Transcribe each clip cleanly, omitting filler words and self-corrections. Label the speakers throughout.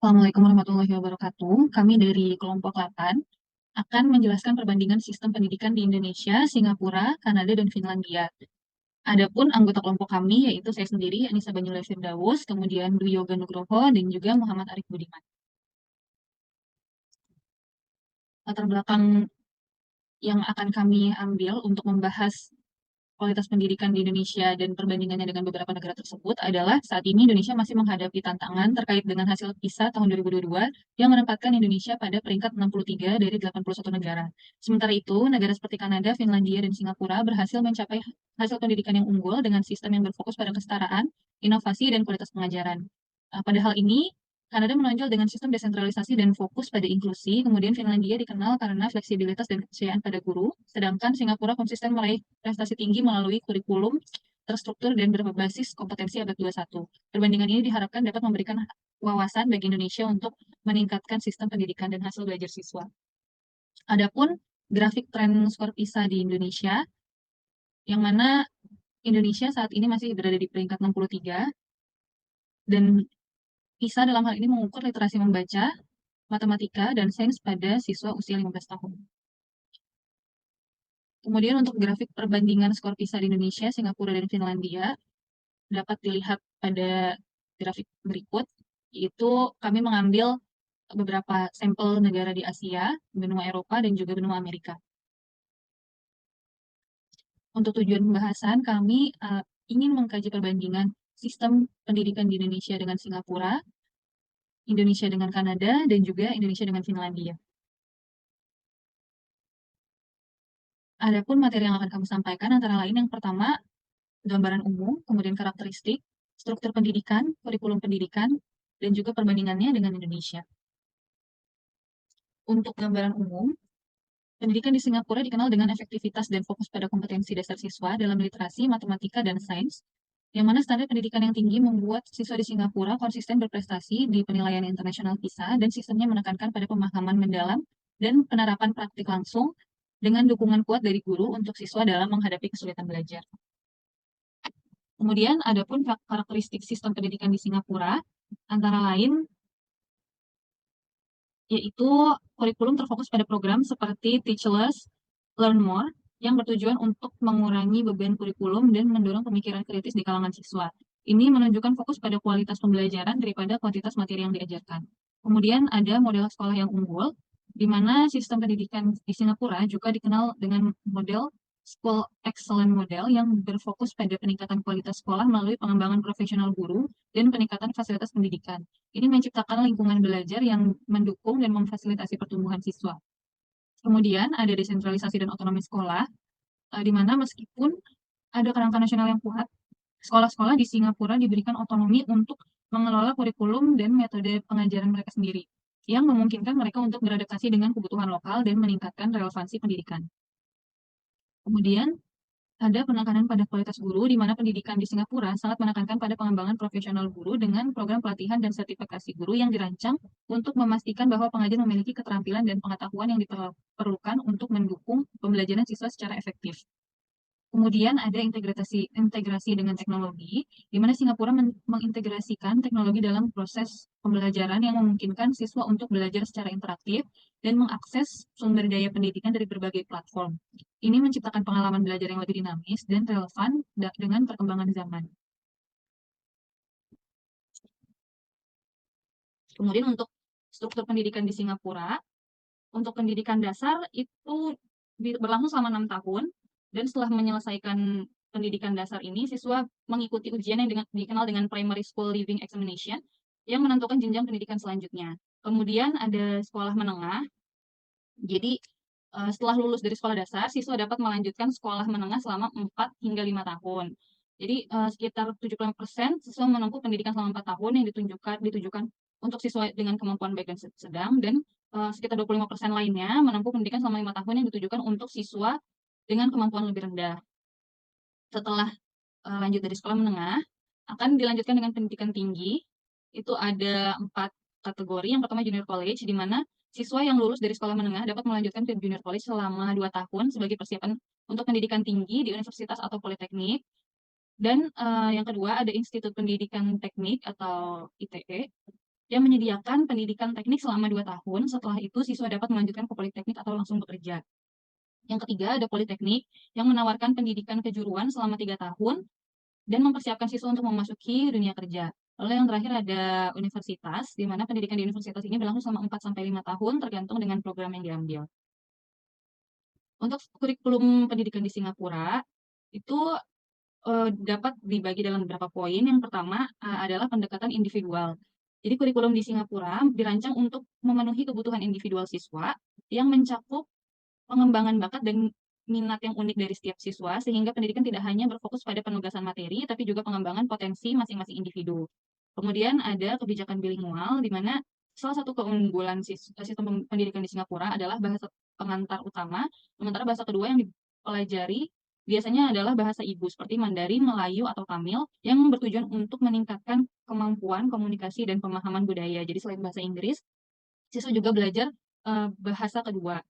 Speaker 1: Assalamualaikum warahmatullahi wabarakatuh. Kami dari kelompok 8 akan menjelaskan perbandingan sistem pendidikan di Indonesia, Singapura, Kanada, dan Finlandia. Adapun anggota kelompok kami, yaitu saya sendiri, Anissa Banyula Firdaus, kemudian Dwi Yoga Nugroho, dan juga Muhammad Arif Budiman. Latar belakang yang akan kami ambil untuk membahas kualitas pendidikan di Indonesia dan perbandingannya dengan beberapa negara tersebut adalah saat ini Indonesia masih menghadapi tantangan terkait dengan hasil PISA tahun 2022 yang menempatkan Indonesia pada peringkat 63 dari 81 negara. Sementara itu, negara seperti Kanada, Finlandia, dan Singapura berhasil mencapai hasil pendidikan yang unggul dengan sistem yang berfokus pada kesetaraan, inovasi, dan kualitas pengajaran. Pada hal ini, Kanada menonjol dengan sistem desentralisasi dan fokus pada inklusi, kemudian Finlandia dikenal karena fleksibilitas dan kepercayaan pada guru, sedangkan Singapura konsisten meraih prestasi tinggi melalui kurikulum terstruktur dan berbasis kompetensi abad 21. Perbandingan ini diharapkan dapat memberikan wawasan bagi Indonesia untuk meningkatkan sistem pendidikan dan hasil belajar siswa. Adapun grafik tren skor PISA di Indonesia, yang mana Indonesia saat ini masih berada di peringkat 63, dan PISA dalam hal ini mengukur literasi membaca, matematika, dan sains pada siswa usia 15 tahun. Kemudian untuk grafik perbandingan skor PISA di Indonesia, Singapura, dan Finlandia dapat dilihat pada grafik berikut, yaitu kami mengambil beberapa sampel negara di Asia, benua Eropa, dan juga benua Amerika. Untuk tujuan pembahasan, kami ingin mengkaji perbandingan sistem pendidikan di Indonesia dengan Singapura, Indonesia dengan Kanada, dan juga Indonesia dengan Finlandia. Adapun materi yang akan kami sampaikan antara lain yang pertama, gambaran umum, kemudian karakteristik, struktur pendidikan, kurikulum pendidikan, dan juga perbandingannya dengan Indonesia. Untuk gambaran umum, pendidikan di Singapura dikenal dengan efektivitas dan fokus pada kompetensi dasar siswa dalam literasi, matematika, dan sains, yang mana standar pendidikan yang tinggi membuat siswa di Singapura konsisten berprestasi di penilaian internasional PISA dan sistemnya menekankan pada pemahaman mendalam dan penerapan praktik langsung dengan dukungan kuat dari guru untuk siswa dalam menghadapi kesulitan belajar. Kemudian, adapun karakteristik sistem pendidikan di Singapura, antara lain yaitu kurikulum terfokus pada program seperti Teach Less, Learn More, yang bertujuan untuk mengurangi beban kurikulum dan mendorong pemikiran kritis di kalangan siswa. Ini menunjukkan fokus pada kualitas pembelajaran daripada kuantitas materi yang diajarkan. Kemudian ada model sekolah yang unggul, di mana sistem pendidikan di Singapura juga dikenal dengan model School Excellent Model yang berfokus pada peningkatan kualitas sekolah melalui pengembangan profesional guru dan peningkatan fasilitas pendidikan. Ini menciptakan lingkungan belajar yang mendukung dan memfasilitasi pertumbuhan siswa. Kemudian ada desentralisasi dan otonomi sekolah, di mana meskipun ada kerangka nasional yang kuat, sekolah-sekolah di Singapura diberikan otonomi untuk mengelola kurikulum dan metode pengajaran mereka sendiri, yang memungkinkan mereka untuk beradaptasi dengan kebutuhan lokal dan meningkatkan relevansi pendidikan. Kemudian, ada penekanan pada kualitas guru, di mana pendidikan di Singapura sangat menekankan pada pengembangan profesional guru dengan program pelatihan dan sertifikasi guru yang dirancang untuk memastikan bahwa pengajar memiliki keterampilan dan pengetahuan yang diperlukan untuk mendukung pembelajaran siswa secara efektif. Kemudian ada integrasi dengan teknologi, di mana Singapura mengintegrasikan teknologi dalam proses pembelajaran yang memungkinkan siswa untuk belajar secara interaktif dan mengakses sumber daya pendidikan dari berbagai platform. Ini menciptakan pengalaman belajar yang lebih dinamis dan relevan dengan perkembangan zaman. Kemudian untuk struktur pendidikan di Singapura, untuk pendidikan dasar itu berlangsung selama 6 tahun, dan setelah menyelesaikan pendidikan dasar ini, siswa mengikuti ujian yang dikenal dengan Primary School Leaving Examination, yang menentukan jenjang pendidikan selanjutnya. Kemudian ada sekolah menengah, jadi setelah lulus dari sekolah dasar, siswa dapat melanjutkan sekolah menengah selama 4 hingga 5 tahun. Jadi sekitar 75% siswa menempuh pendidikan selama 4 tahun yang ditujukan untuk siswa dengan kemampuan baik dan sedang, dan sekitar 25% lainnya menempuh pendidikan selama 5 tahun yang ditujukan untuk siswa dengan kemampuan lebih rendah. Setelah lanjut dari sekolah menengah, akan dilanjutkan dengan pendidikan tinggi. Itu ada 4 kategori. Yang pertama junior college, di mana siswa yang lulus dari sekolah menengah dapat melanjutkan ke junior college selama 2 tahun sebagai persiapan untuk pendidikan tinggi di universitas atau politeknik. Dan yang kedua ada Institut Pendidikan Teknik atau ITE, yang menyediakan pendidikan teknik selama 2 tahun. Setelah itu siswa dapat melanjutkan ke politeknik atau langsung bekerja. Yang ketiga ada politeknik yang menawarkan pendidikan kejuruan selama 3 tahun dan mempersiapkan siswa untuk memasuki dunia kerja. Lalu yang terakhir ada universitas, di mana pendidikan di universitas ini berlangsung selama 4-5 tahun tergantung dengan program yang diambil. Untuk kurikulum pendidikan di Singapura, itu dapat dibagi dalam beberapa poin. Yang pertama adalah pendekatan individual. Jadi kurikulum di Singapura dirancang untuk memenuhi kebutuhan individual siswa yang mencakup pengembangan bakat dan minat yang unik dari setiap siswa, sehingga pendidikan tidak hanya berfokus pada penugasan materi, tapi juga pengembangan potensi masing-masing individu. Kemudian ada kebijakan bilingual, di mana salah satu keunggulan sistem pendidikan di Singapura adalah bahasa pengantar utama, sementara bahasa kedua yang dipelajari biasanya adalah bahasa ibu, seperti Mandarin, Melayu, atau Tamil, yang bertujuan untuk meningkatkan kemampuan komunikasi dan pemahaman budaya. Jadi selain bahasa Inggris, siswa juga belajar bahasa kedua.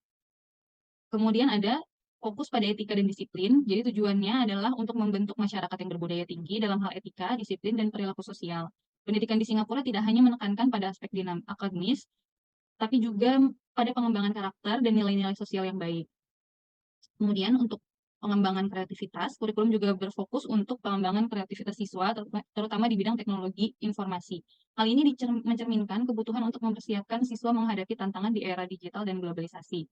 Speaker 1: Kemudian ada fokus pada etika dan disiplin. Jadi tujuannya adalah untuk membentuk masyarakat yang berbudaya tinggi dalam hal etika, disiplin, dan perilaku sosial. Pendidikan di Singapura tidak hanya menekankan pada aspek akademis, tapi juga pada pengembangan karakter dan nilai-nilai sosial yang baik. Kemudian untuk pengembangan kreativitas, kurikulum juga berfokus untuk pengembangan kreativitas siswa, terutama di bidang teknologi informasi. Hal ini mencerminkan kebutuhan untuk mempersiapkan siswa menghadapi tantangan di era digital dan globalisasi.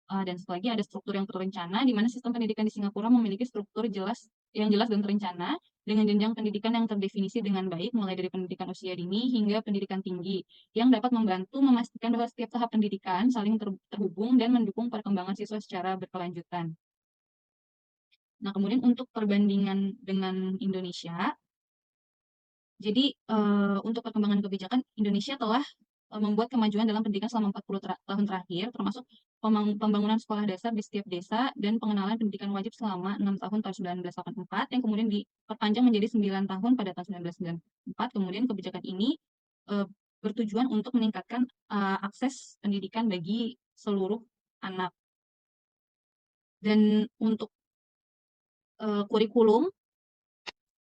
Speaker 1: Dan satu lagi ada struktur yang terencana, di mana sistem pendidikan di Singapura memiliki struktur yang jelas dan terencana, dengan jenjang pendidikan yang terdefinisi dengan baik, mulai dari pendidikan usia dini hingga pendidikan tinggi, yang dapat membantu memastikan bahwa setiap tahap pendidikan saling terhubung dan mendukung perkembangan siswa secara berkelanjutan. Nah, kemudian untuk perbandingan dengan Indonesia, jadi untuk perkembangan kebijakan, Indonesia telah membuat kemajuan dalam pendidikan selama 40 tahun terakhir, termasuk pembangunan sekolah dasar di setiap desa dan pengenalan pendidikan wajib selama 6 tahun tahun 1984, yang kemudian diperpanjang menjadi 9 tahun pada tahun 1994. Kemudian kebijakan ini bertujuan untuk meningkatkan akses pendidikan bagi seluruh anak. Dan untuk kurikulum,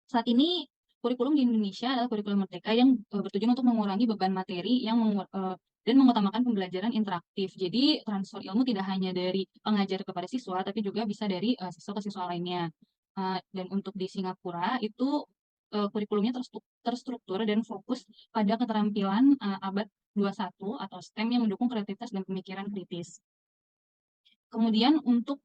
Speaker 1: saat ini kurikulum di Indonesia adalah kurikulum merdeka yang bertujuan untuk mengurangi beban materi dan mengutamakan pembelajaran interaktif. Jadi transfer ilmu tidak hanya dari pengajar kepada siswa, tapi juga bisa dari siswa ke siswa lainnya. Dan untuk di Singapura itu kurikulumnya terstruktur dan fokus pada keterampilan abad 21 atau STEM yang mendukung kreativitas dan pemikiran kritis. Kemudian untuk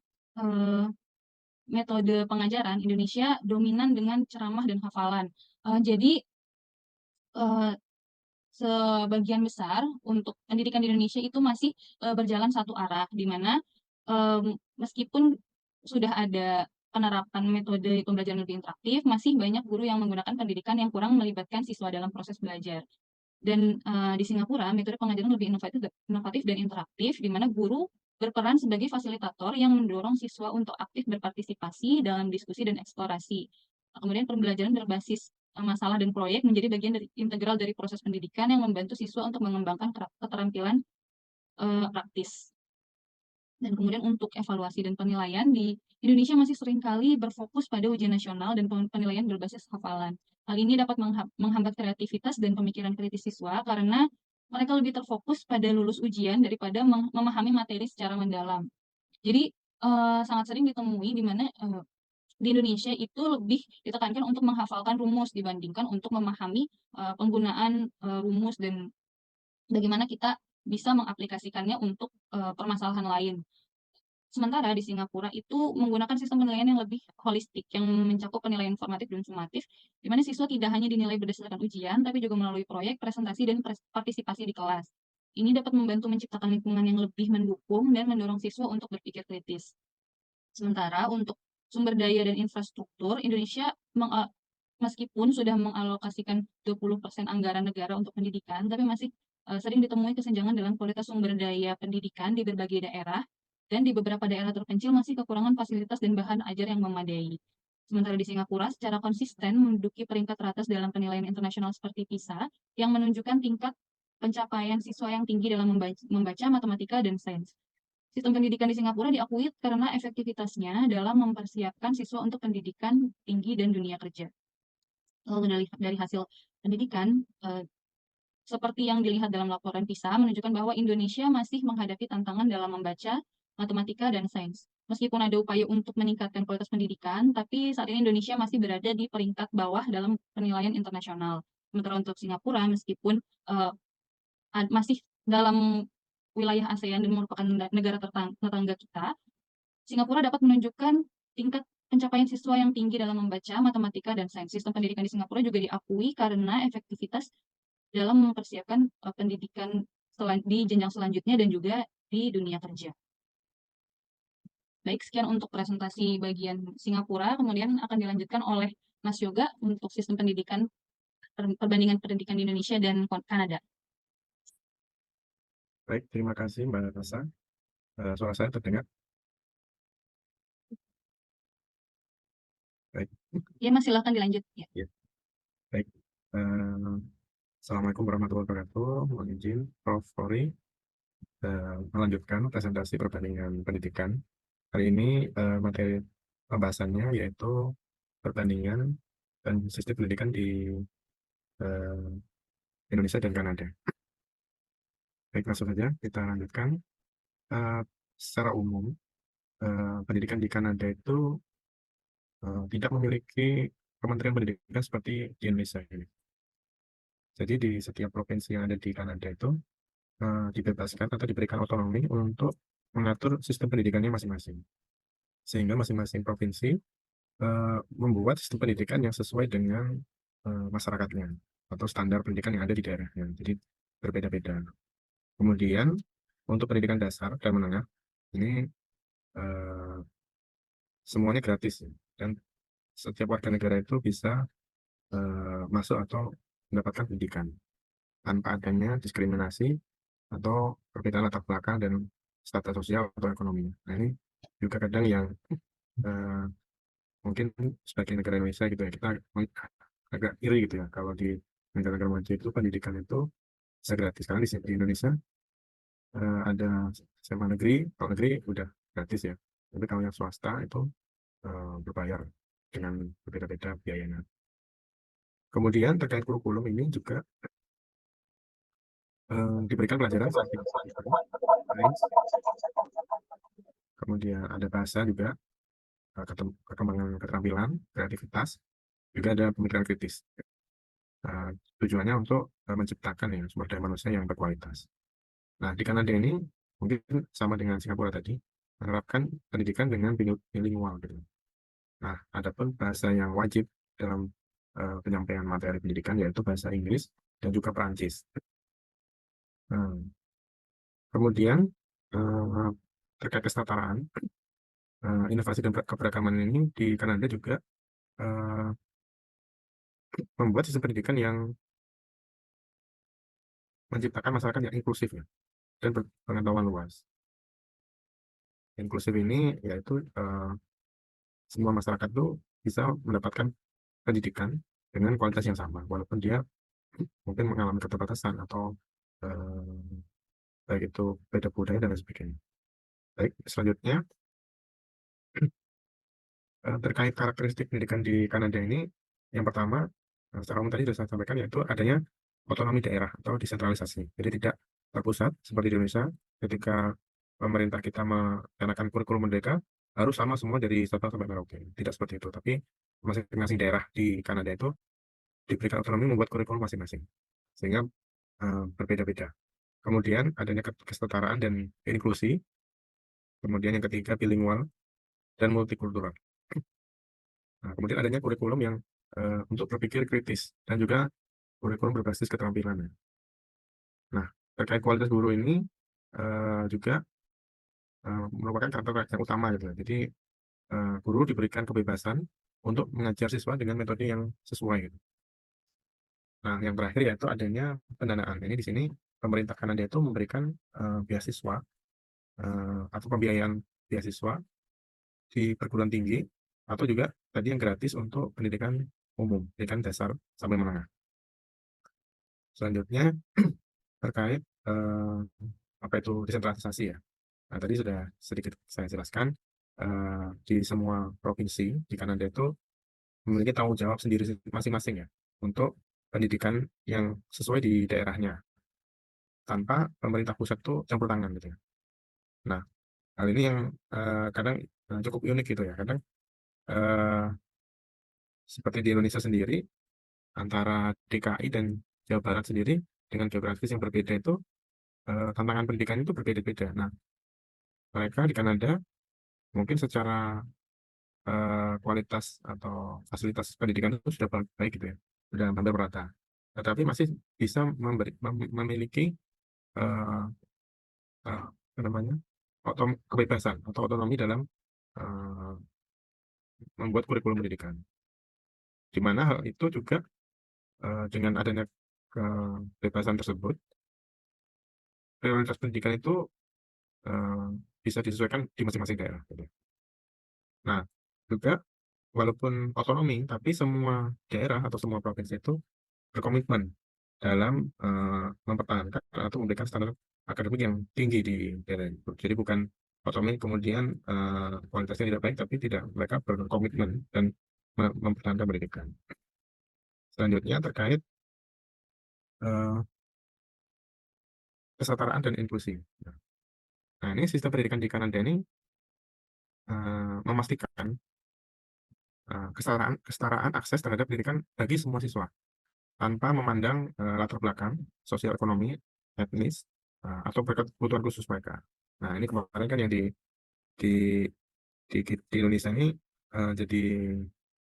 Speaker 1: metode pengajaran, Indonesia dominan dengan ceramah dan hafalan. Jadi sebagian besar untuk pendidikan di Indonesia itu masih berjalan satu arah, di mana meskipun sudah ada penerapan metode pembelajaran lebih interaktif, masih banyak guru yang menggunakan pendidikan yang kurang melibatkan siswa dalam proses belajar. Dan di Singapura, metode pengajaran lebih inovatif dan interaktif, di mana guru berperan sebagai fasilitator yang mendorong siswa untuk aktif berpartisipasi dalam diskusi dan eksplorasi. Kemudian pembelajaran berbasis masalah dan proyek menjadi bagian integral dari proses pendidikan yang membantu siswa untuk mengembangkan keterampilan praktis. Dan kemudian untuk evaluasi dan penilaian di Indonesia masih seringkali berfokus pada ujian nasional dan penilaian berbasis hafalan. Hal ini dapat menghambat kreativitas dan pemikiran kritis siswa karena mereka lebih terfokus pada lulus ujian daripada memahami materi secara mendalam. Jadi sangat sering ditemui di mana di Indonesia itu lebih ditekankan untuk menghafalkan rumus dibandingkan untuk memahami penggunaan rumus dan bagaimana kita bisa mengaplikasikannya untuk permasalahan lain. Sementara di Singapura itu menggunakan sistem penilaian yang lebih holistik, yang mencakup penilaian formatif dan sumatif, di mana siswa tidak hanya dinilai berdasarkan ujian, tapi juga melalui proyek, presentasi, dan partisipasi di kelas. Ini dapat membantu menciptakan lingkungan yang lebih mendukung dan mendorong siswa untuk berpikir kritis. Sementara untuk sumber daya dan infrastruktur, Indonesia meskipun sudah mengalokasikan 20% anggaran negara untuk pendidikan, tapi masih sering ditemui kesenjangan dalam kualitas sumber daya pendidikan di berbagai daerah, dan di beberapa daerah terpencil masih kekurangan fasilitas dan bahan ajar yang memadai. Sementara di Singapura secara konsisten menduduki peringkat teratas dalam penilaian internasional seperti PISA, yang menunjukkan tingkat pencapaian siswa yang tinggi dalam membaca matematika, dan sains. Sistem pendidikan di Singapura diakui karena efektivitasnya dalam mempersiapkan siswa untuk pendidikan tinggi dan dunia kerja. Lalu dari hasil pendidikan, seperti yang dilihat dalam laporan PISA menunjukkan bahwa Indonesia masih menghadapi tantangan dalam membaca, matematika, dan sains. Meskipun ada upaya untuk meningkatkan kualitas pendidikan, tapi saat ini Indonesia masih berada di peringkat bawah dalam penilaian internasional. Sementara untuk Singapura, meskipun masih dalam wilayah ASEAN dan merupakan negara tetangga kita, Singapura dapat menunjukkan tingkat pencapaian siswa yang tinggi dalam membaca, matematika, dan sains. Sistem pendidikan di Singapura juga diakui karena efektivitas dalam mempersiapkan pendidikan di jenjang selanjutnya dan juga di dunia kerja. Baik, sekian untuk presentasi bagian Singapura, kemudian akan dilanjutkan oleh Mas Yoga untuk sistem pendidikan, perbandingan pendidikan di Indonesia dan Kanada.
Speaker 2: Baik, terima kasih Mbak Nasa. Suara saya terdengar? Baik.
Speaker 1: Ya, Mas, silakan dilanjut.
Speaker 2: Ya. Baik. Assalamualaikum warahmatullahi wabarakatuh. Mohon izin, Prof. Fori, melanjutkan presentasi perbandingan pendidikan. Hari ini materi pembahasannya yaitu perbandingan dan sistem pendidikan di Indonesia dan Kanada. Baik, langsung saja kita lanjutkan. Secara umum, pendidikan di Kanada itu tidak memiliki Kementerian Pendidikan seperti di Indonesia ini. Jadi di setiap provinsi yang ada di Kanada itu dibebaskan atau diberikan otonomi untuk mengatur sistem pendidikannya masing-masing. Sehingga masing-masing provinsi membuat sistem pendidikan yang sesuai dengan masyarakatnya atau standar pendidikan yang ada di daerahnya. Jadi berbeda-beda. Kemudian untuk pendidikan dasar dan menengah ini semuanya gratis ya. Dan setiap warga negara itu bisa masuk atau mendapatkan pendidikan tanpa adanya diskriminasi atau perbedaan latar belakang dan status sosial atau ekonomi. Nah ini juga kadang yang mungkin sebagai negara Indonesia gitu ya, kita agak iri gitu ya kalau di negara-negara maju itu pendidikan itu bisa gratis. Karena di Indonesia ada SMA negeri, kalau negeri udah gratis ya, tapi kalau yang swasta itu berbayar dengan berbeda-beda biayanya. Kemudian terkait kurikulum ini juga diberikan pelajaran seperti sains, kemudian ada bahasa juga, perkembangan keterampilan, kreativitas, juga ada pemikiran kritis. Tujuannya untuk menciptakan ya sumber daya manusia yang berkualitas. Nah, di Kanada ini mungkin sama dengan Singapura tadi, menerapkan pendidikan dengan bilingual gitu. Nah, adapun bahasa yang wajib dalam penyampaian materi pendidikan yaitu bahasa Inggris dan juga Perancis. Kemudian terkait kesetaraan, inovasi dan keberagaman ini di Kanada juga membuat sistem pendidikan yang menciptakan masyarakat yang inklusif ya, dan berpengetahuan luas. Inklusif ini yaitu semua masyarakat itu bisa mendapatkan pendidikan dengan kualitas yang sama, walaupun dia mungkin mengalami keterbatasan atau baik itu beda budaya dan lain sebagainya. Baik, selanjutnya terkait karakteristik pendidikan di Kanada ini, yang pertama, secara umum tadi sudah saya sampaikan, yaitu adanya otonomi daerah atau desentralisasi. Jadi tidak terpusat seperti di Indonesia, ketika pemerintah kita merencanakan kurikulum merdeka, harus sama semua dari Sabang sampai Merauke. Tidak seperti itu, tapi masing-masing daerah di Kanada itu diberikan otonomi membuat kurikulum masing-masing, sehingga berbeda-beda. Kemudian adanya kesetaraan dan inklusi. Kemudian yang ketiga, bilingual dan multikultural. Nah, kemudian adanya kurikulum yang untuk berpikir kritis dan juga kurikulum berbasis keterampilan. Nah, terkait kualitas guru ini juga merupakan karakter yang utama gitu. Jadi guru diberikan kebebasan untuk mengajar siswa dengan metode yang sesuai gitu. Nah, yang terakhir yaitu adanya pendanaan. Ini di sini pemerintah Kanada itu memberikan beasiswa atau pembiayaan beasiswa di perguruan tinggi atau juga tadi yang gratis untuk pendidikan umum, pendidikan dasar sampai menengah. Selanjutnya terkait apa itu desentralisasi ya. Nah, tadi sudah sedikit saya jelaskan, di semua provinsi di Kanada itu memiliki tanggung jawab sendiri masing-masing ya untuk pendidikan yang sesuai di daerahnya tanpa pemerintah pusat tuh campur tangan gitu ya. Nah, hal ini yang kadang cukup unik gitu ya. Kadang eh, seperti di Indonesia sendiri antara DKI dan Jawa Barat sendiri dengan geografis yang berbeda itu tantangan pendidikan itu berbeda-beda. Nah, mereka di Kanada mungkin secara kualitas atau fasilitas pendidikan itu sudah baik gitu ya, sudah hampir merata. Tetapi masih bisa memiliki eh, apa namanya kebebasan atau otonomi dalam eh, membuat kurikulum pendidikan. Di mana hal itu juga dengan adanya kebebasan tersebut, prioritas pendidikan itu eh, bisa disesuaikan di masing-masing daerah. Gitu. Nah, juga walaupun otonomi, tapi semua daerah atau semua provinsi itu berkomitmen dalam mempertahankan atau memberikan standar akademik yang tinggi di daerah itu. Jadi bukan otonomi kemudian kualitasnya tidak baik, tapi tidak, mereka berkomitmen dan mempertahankan pendidikan. Selanjutnya terkait eh, kesetaraan dan inklusi. Nah, ini sistem pendidikan di Kanada ini memastikan kesetaraan akses terhadap pendidikan bagi semua siswa tanpa memandang latar belakang sosial ekonomi, etnis, atau kebutuhan khusus mereka. Nah, ini kemarin kan yang di, di Indonesia ini jadi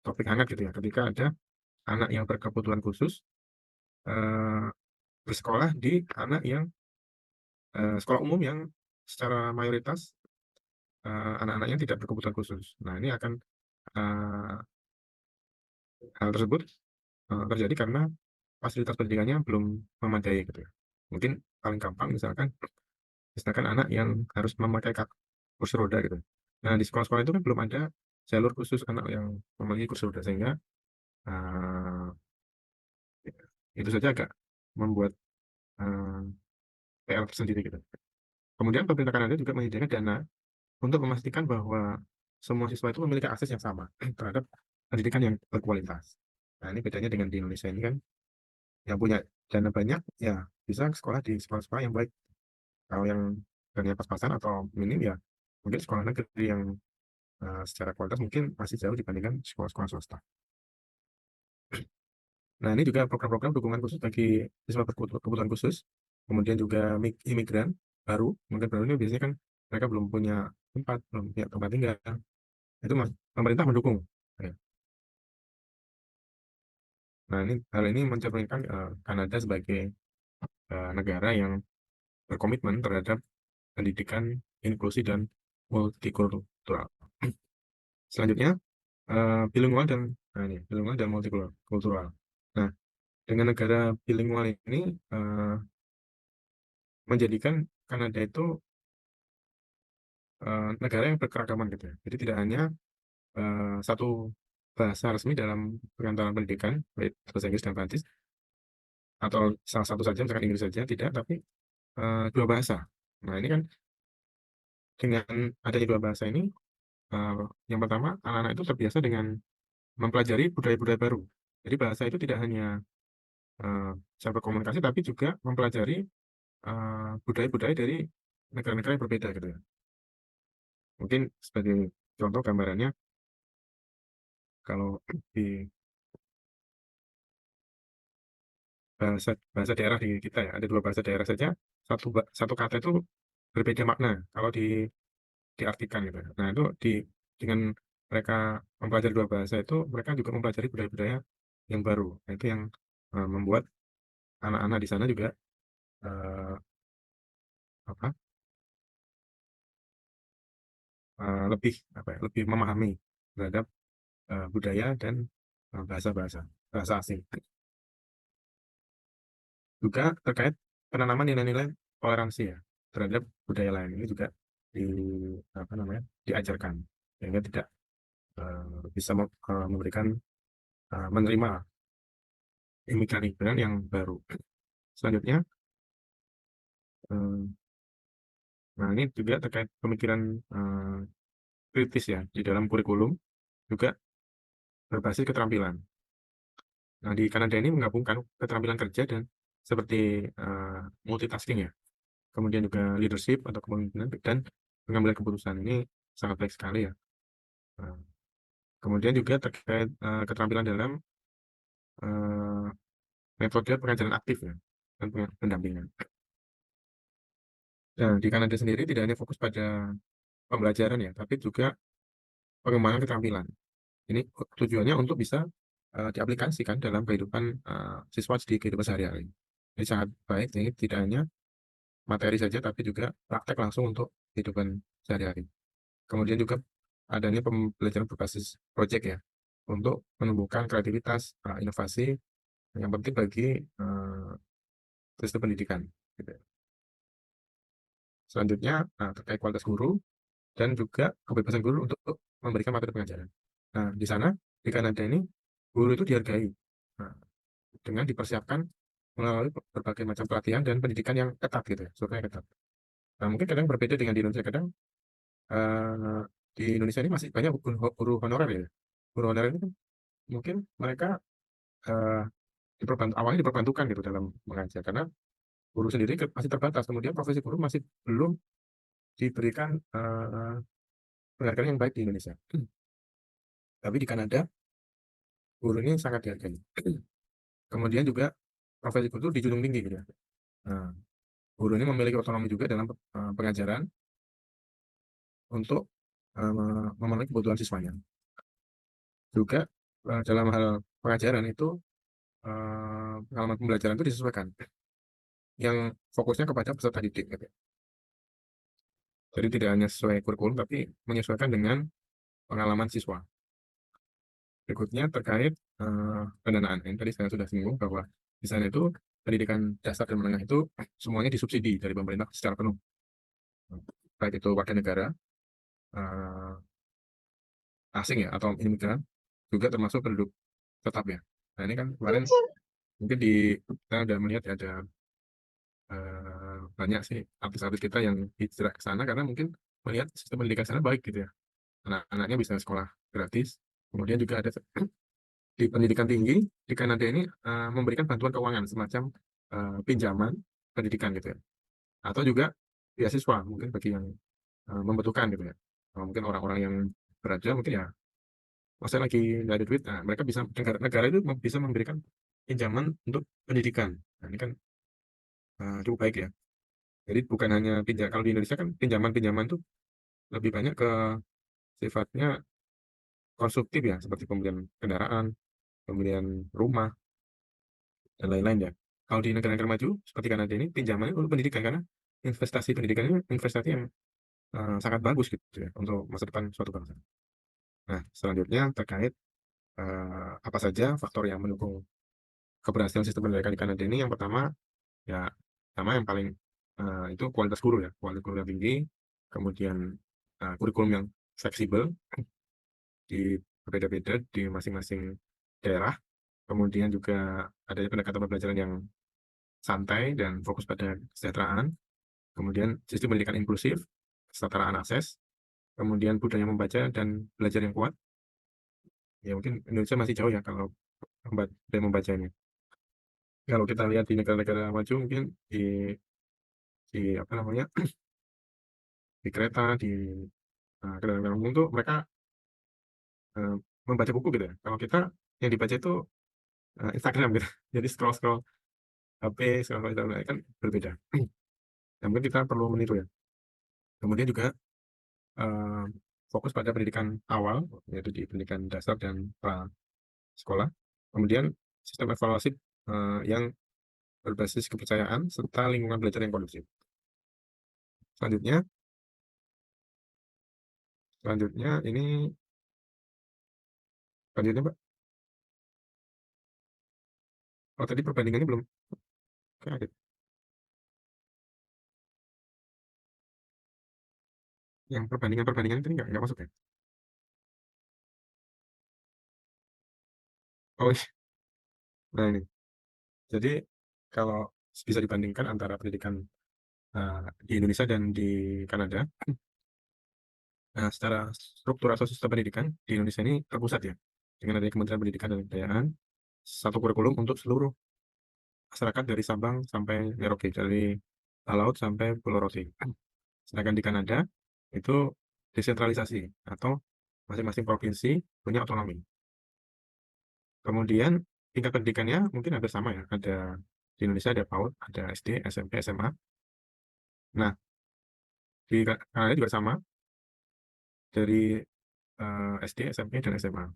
Speaker 2: topik hangat gitu ya, ketika ada anak yang berkebutuhan khusus eh, bersekolah di anak yang sekolah umum yang secara mayoritas anak-anaknya tidak berkebutuhan khusus. Nah, ini akan eh, hal tersebut terjadi karena fasilitas pendidikannya belum memadai gitu ya. Mungkin paling gampang misalkan anak yang harus memakai kursi roda gitu. Nah, di sekolah-sekolah itu kan belum ada jalur khusus anak yang memiliki kursi roda, sehingga eh, itu saja agak membuat eh, PR tersendiri gitu. Kemudian pemerintah Kanada juga menyediakan dana untuk memastikan bahwa semua siswa itu memiliki akses yang sama terhadap pendidikan yang berkualitas. Nah, ini bedanya dengan di Indonesia ini kan, yang punya dana banyak ya bisa sekolah di sekolah-sekolah yang baik. Kalau yang dananya pas-pasan atau minim ya mungkin sekolah negeri yang secara kualitas mungkin masih jauh dibandingkan sekolah-sekolah swasta. Nah, ini juga program-program dukungan khusus bagi siswa berkebutuhan khusus, kemudian juga imigran baru, mungkin baru ini biasanya kan mereka belum punya tempat tinggal, itu pemerintah mendukung. Ya. Nah, ini hal ini mencerminkan Kanada sebagai negara yang berkomitmen terhadap pendidikan inklusi dan multikultural. Selanjutnya, bilingual dan bilingual dan multikultural. Nah, dengan negara bilingual ini menjadikan Kanada itu negara yang berkeragaman gitu ya. Jadi tidak hanya satu bahasa resmi dalam perantaraan pendidikan, baik bahasa Inggris dan Prancis, atau salah satu saja, misalkan Inggris saja, tidak, tapi dua bahasa. Nah, ini kan dengan adanya dua bahasa ini, eh, yang pertama, anak-anak itu terbiasa dengan mempelajari budaya-budaya baru. Jadi bahasa itu tidak hanya eh, cara berkomunikasi, tapi juga mempelajari budaya-budaya dari negara-negara yang berbeda gitu ya. Mungkin sebagai contoh gambarannya, kalau di bahasa bahasa daerah di kita ya, ada dua bahasa daerah saja, satu kata itu berbeda makna kalau diartikan gitu. Nah, itu dengan mereka mempelajari dua bahasa itu, mereka juga mempelajari budaya-budaya yang baru. Nah, itu yang membuat anak-anak di sana juga eh, apa lebih lebih memahami terhadap budaya dan bahasa-bahasa bahasa asing. Juga terkait penanaman nilai-nilai toleransi ya terhadap budaya lain, ini juga di apa namanya diajarkan sehingga tidak bisa memberikan menerima imigran-imigran yang baru. Selanjutnya, eh, nah ini juga terkait pemikiran eh, kritis ya di dalam kurikulum, juga berbasis keterampilan. Nah, di Kanada ini menggabungkan keterampilan kerja dan seperti multitasking ya, kemudian juga leadership atau kepemimpinan dan pengambilan keputusan ini sangat baik sekali ya. Nah, kemudian juga terkait keterampilan dalam eh, metode pengajaran aktif ya dan pendampingan. Nah, di Kanada sendiri tidak hanya fokus pada pembelajaran ya, tapi juga pengembangan keterampilan. Ini tujuannya untuk bisa diaplikasikan dalam kehidupan siswa di kehidupan sehari-hari. Ini sangat baik, ini tidak hanya materi saja, tapi juga praktek langsung untuk kehidupan sehari-hari. Kemudian juga adanya pembelajaran berbasis proyek ya, untuk menumbuhkan kreativitas, inovasi yang penting bagi sistem pendidikan. Gitu ya. Selanjutnya terkait kualitas guru dan juga kebebasan guru untuk memberikan materi pengajaran. Nah, di sana di Kanada ini guru itu dihargai nah, dengan dipersiapkan melalui berbagai macam pelatihan dan pendidikan yang ketat gitu ya, strukturnya ketat. Nah, mungkin kadang berbeda dengan di Indonesia. Kadang eh, di Indonesia ini masih banyak guru honorer ya. Guru honorer ini kan mungkin mereka eh, awalnya diperbantukan gitu dalam mengajar karena guru sendiri masih terbatas. Kemudian profesi guru masih belum diberikan penghargaan yang baik di Indonesia. Tapi di Kanada guru ini sangat dihargai. Kemudian juga profesi guru itu dijunjung tinggi gitu ya. Nah, guru ini memiliki otonomi juga dalam pengajaran untuk memenuhi kebutuhan siswanya. Juga dalam hal pengajaran itu pengalaman pembelajaran itu disesuaikan, yang fokusnya kepada peserta didik. Gitu. Jadi tidak hanya sesuai kurikulum, tapi menyesuaikan dengan pengalaman siswa. Berikutnya terkait pendanaan. Yang tadi saya sudah singgung bahwa di sana itu pendidikan dasar dan menengah itu semuanya disubsidi dari pemerintah secara penuh. Baik itu warga negara, eh, asing ya, atau imigran, juga termasuk penduduk tetap ya. Nah ini kan kemarin mungkin kita udah melihat ya, ada banyak sih artis-artis kita yang hijrah ke sana karena mungkin melihat sistem pendidikan sana baik gitu ya. Anak-anaknya bisa sekolah gratis. Kemudian juga ada di pendidikan tinggi di Kanada ini memberikan bantuan keuangan semacam pinjaman pendidikan gitu ya. Atau juga beasiswa mungkin bagi yang membutuhkan gitu ya. Mungkin orang-orang yang beraja mungkin ya, oh, saya lagi nggak ada duit. Nah, mereka bisa negara itu bisa memberikan pinjaman untuk pendidikan. Nah, ini kan cukup baik ya. Jadi bukan hanya pinjam, kalau di Indonesia kan pinjaman-pinjaman tuh lebih banyak ke sifatnya konsumtif ya, seperti pembelian kendaraan, pembelian rumah, dan lain-lain ya. Kalau di negara-negara maju, seperti Kanada ini, pinjamannya untuk pendidikan, karena investasi pendidikan ini investasi yang sangat bagus gitu ya, untuk masa depan suatu bangsa. Nah, selanjutnya terkait apa saja faktor yang mendukung keberhasilan sistem pendidikan di Kanada ini. Yang pertama, ya, yang paling itu kualitas guru ya, kualitas guru yang tinggi, kemudian kurikulum yang fleksibel, di berbeda-beda di masing-masing daerah. Kemudian juga adanya pendekatan pembelajaran yang santai dan fokus pada kesejahteraan. Kemudian sistem pendidikan inklusif, kesetaraan akses, kemudian budaya membaca dan belajar yang kuat. Ya mungkin Indonesia masih jauh ya kalau budaya membacanya. Kalau kita lihat di negara-negara maju mungkin di apa namanya di kereta di kendaraan umum tuh mereka membaca buku gitu ya. Kalau kita yang dibaca itu Instagram gitu. Jadi scroll scroll HP, scroll scroll kan berbeda. Nah, mungkin kita perlu meniru ya. Kemudian juga eh, fokus pada pendidikan awal, yaitu di pendidikan dasar dan sekolah. Kemudian sistem evaluasi yang berbasis kepercayaan serta lingkungan belajar yang kondusif. Selanjutnya, selanjutnya ini selanjutnya Pak. Oh tadi perbandingannya belum kaget. Yang perbandingan itu nggak masuk ya. Oh iya. Nah ini. Jadi kalau bisa dibandingkan antara pendidikan di Indonesia dan di Kanada, nah secara struktur atau sistem pendidikan di Indonesia ini terpusat ya, dengan adanya Kementerian Pendidikan dan Kebudayaan. satu kurikulum untuk seluruh masyarakat dari Sabang sampai Merauke, dari laut sampai Pulau Rote. Sedangkan di Kanada itu desentralisasi atau masing-masing provinsi punya otonomi. Kemudian tingkat pendidikannya mungkin hampir sama ya. Ada di Indonesia ada PAUD, ada SD, SMP, SMA. Nah, di Kanada juga sama dari SD, SMP, dan SMA.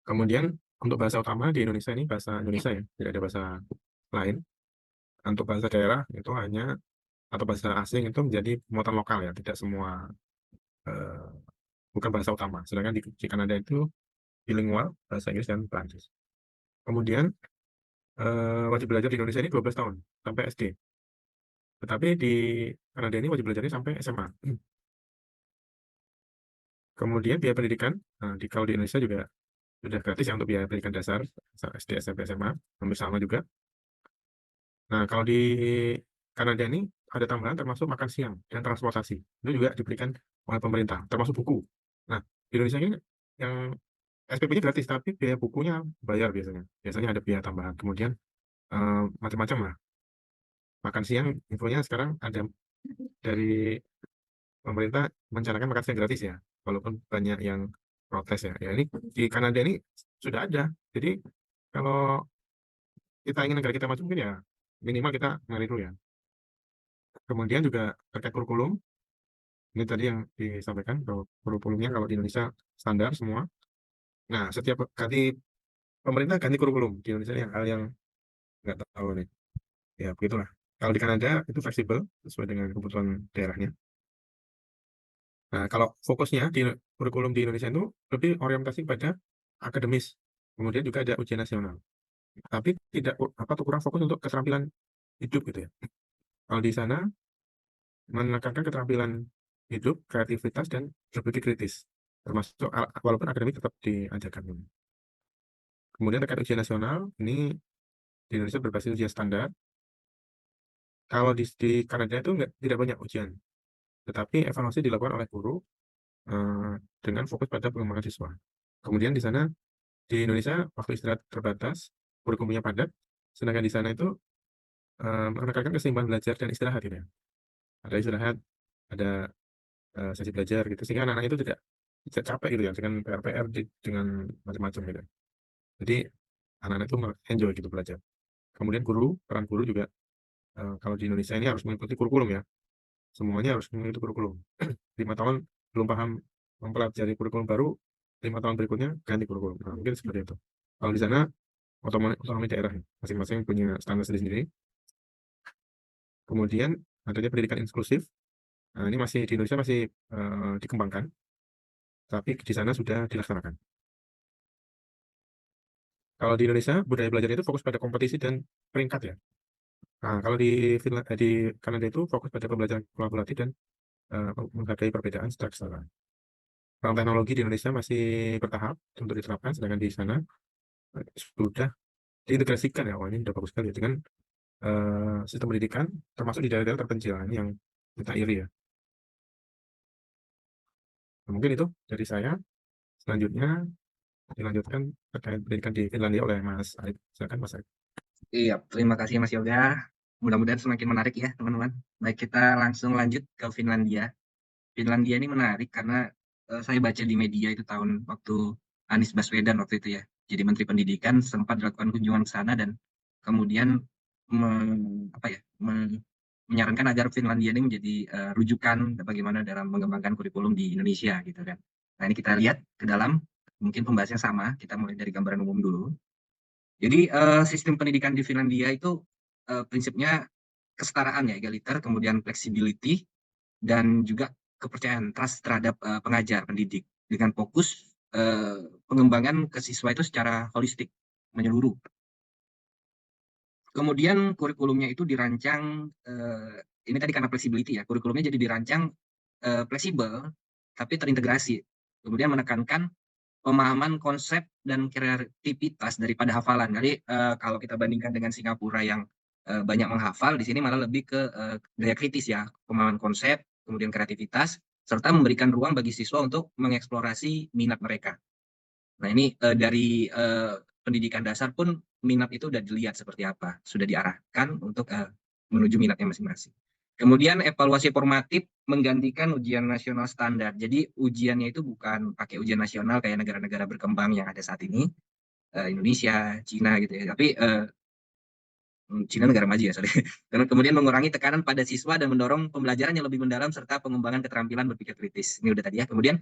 Speaker 2: Kemudian untuk bahasa utama di Indonesia ini bahasa Indonesia ya, tidak ada bahasa lain. Untuk bahasa daerah itu hanya atau bahasa asing itu menjadi muatan lokal ya, tidak semua eh, bukan bahasa utama. Sedangkan di Kanada itu bilingual bahasa Inggris dan Prancis. Kemudian wajib belajar di Indonesia ini 12 tahun sampai SD. Tetapi di Kanada ini wajib belajarnya sampai SMA. Kemudian biaya pendidikan, kalau di Indonesia juga sudah gratis ya untuk biaya pendidikan dasar, SD, SMP, SMA, hampir sama juga. Nah, kalau di Kanada ini ada tambahan termasuk makan siang dan transportasi. Itu juga diberikan oleh pemerintah, termasuk buku. Nah, di Indonesia ini yang SPP-nya gratis, tapi biaya bukunya bayar biasanya. Biasanya ada biaya tambahan. Kemudian macam-macam lah. Makan siang, infonya sekarang ada dari pemerintah mencanangkan makan siang gratis ya, walaupun banyak yang protes ya. Ya ini di Kanada ini sudah ada. Jadi kalau kita ingin negara kita maju mungkin ya minimal kita ngari dulu ya. Kemudian juga terkait kurikulum, ini tadi yang disampaikan bahwa kurikulumnya kalau di Indonesia standar semua. Nah, setiap ganti pemerintah ganti kurikulum di Indonesia ini hal yang nggak tahu nih. Ya begitulah. Kalau di Kanada itu fleksibel sesuai dengan kebutuhan daerahnya. Nah, kalau fokusnya di kurikulum di Indonesia itu lebih orientasi pada akademis. Kemudian juga ada ujian nasional. Tapi tidak apa tuh kurang fokus untuk keterampilan hidup gitu ya. Kalau di sana menekankan keterampilan hidup, kreativitas dan berpikir kritis. Termasuk walaupun akademik tetap diajarkan. Kemudian terkait ujian nasional, ini di Indonesia berbasis ujian standar. Kalau di Kanada itu tidak banyak ujian, tetapi evaluasi dilakukan oleh guru dengan fokus pada pengembangan siswa. Kemudian di sana di Indonesia waktu istirahat terbatas, kurikulumnya padat, sedangkan di sana itu menekankan keseimbangan belajar dan istirahat gitu ya. Ada istirahat, ada sesi belajar gitu, sehingga anak-anak itu tidak capek gitu ya dengan PR-PR dengan macam-macam gitu. Jadi anak-anak itu enjoy gitu belajar. Kemudian peran guru juga kalau di Indonesia ini harus mengikuti kurikulum ya. Semuanya harus mengikuti kurikulum. 5 tahun belum paham mempelajari kurikulum baru, 5 tahun berikutnya ganti kurikulum. Nah, mungkin seperti itu. Kalau di sana otonomi daerah ya, masing-masing punya standar sendiri-sendiri. Kemudian adanya pendidikan inklusif. Nah, ini masih di Indonesia masih dikembangkan, tapi di sana sudah dilaksanakan. Kalau di Indonesia budaya belajar itu fokus pada kompetisi dan peringkat ya. Nah, kalau di Kanada itu fokus pada pembelajaran kolaboratif dan menghargai perbedaan secara kesetaraan. Kalau teknologi di Indonesia masih bertahap untuk diterapkan, sedangkan di sana sudah diintegrasikan ya. Wah, ini sudah bagus sekali ya, dengan sistem pendidikan, termasuk di daerah-daerah terpencil. Nah, ini yang kita iri ya. Nah, mungkin itu dari saya. Selanjutnya dilanjutkan terkait pendidikan di Finlandia oleh Mas Arif. Silakan Mas Arif.
Speaker 3: Iya, terima kasih Mas Yoga. Mudah-mudahan semakin menarik ya teman-teman. Baik, kita langsung lanjut ke Finlandia. Finlandia ini menarik karena saya baca di media itu tahun waktu Anies Baswedan waktu itu ya. Jadi Menteri Pendidikan sempat dilakukan kunjungan ke sana dan kemudian apa ya, menyarankan agar Finlandia ini menjadi rujukan bagaimana dalam mengembangkan kurikulum di Indonesia gitu kan. Nah, ini kita lihat ke dalam, mungkin pembahasannya sama. Kita mulai dari gambaran umum dulu. Jadi sistem pendidikan di Finlandia itu prinsipnya kesetaraan ya, egaliter, kemudian flexibility, dan juga kepercayaan, trust terhadap pengajar, pendidik, dengan fokus pengembangan ke siswa itu secara holistik, menyeluruh. Kemudian kurikulumnya itu dirancang, ini tadi karena flexibility ya, kurikulumnya jadi dirancang fleksibel, tapi terintegrasi. Kemudian menekankan pemahaman konsep dan kreativitas daripada hafalan. Jadi kalau kita bandingkan dengan Singapura yang banyak menghafal, di sini malah lebih ke gaya kritis ya, pemahaman konsep, kemudian kreativitas, serta memberikan ruang bagi siswa untuk mengeksplorasi minat mereka. Nah, ini dari pendidikan dasar pun minat itu udah dilihat seperti apa, sudah diarahkan untuk menuju minatnya masing-masing. Kemudian evaluasi formatif menggantikan ujian nasional standar. Jadi ujiannya itu bukan pakai ujian nasional kayak negara-negara berkembang yang ada saat ini, Indonesia, Cina gitu ya. Tapi Cina negara maju ya, sorry. Dan kemudian mengurangi tekanan pada siswa dan mendorong pembelajaran yang lebih mendalam serta pengembangan keterampilan berpikir kritis. Ini udah tadi ya. Kemudian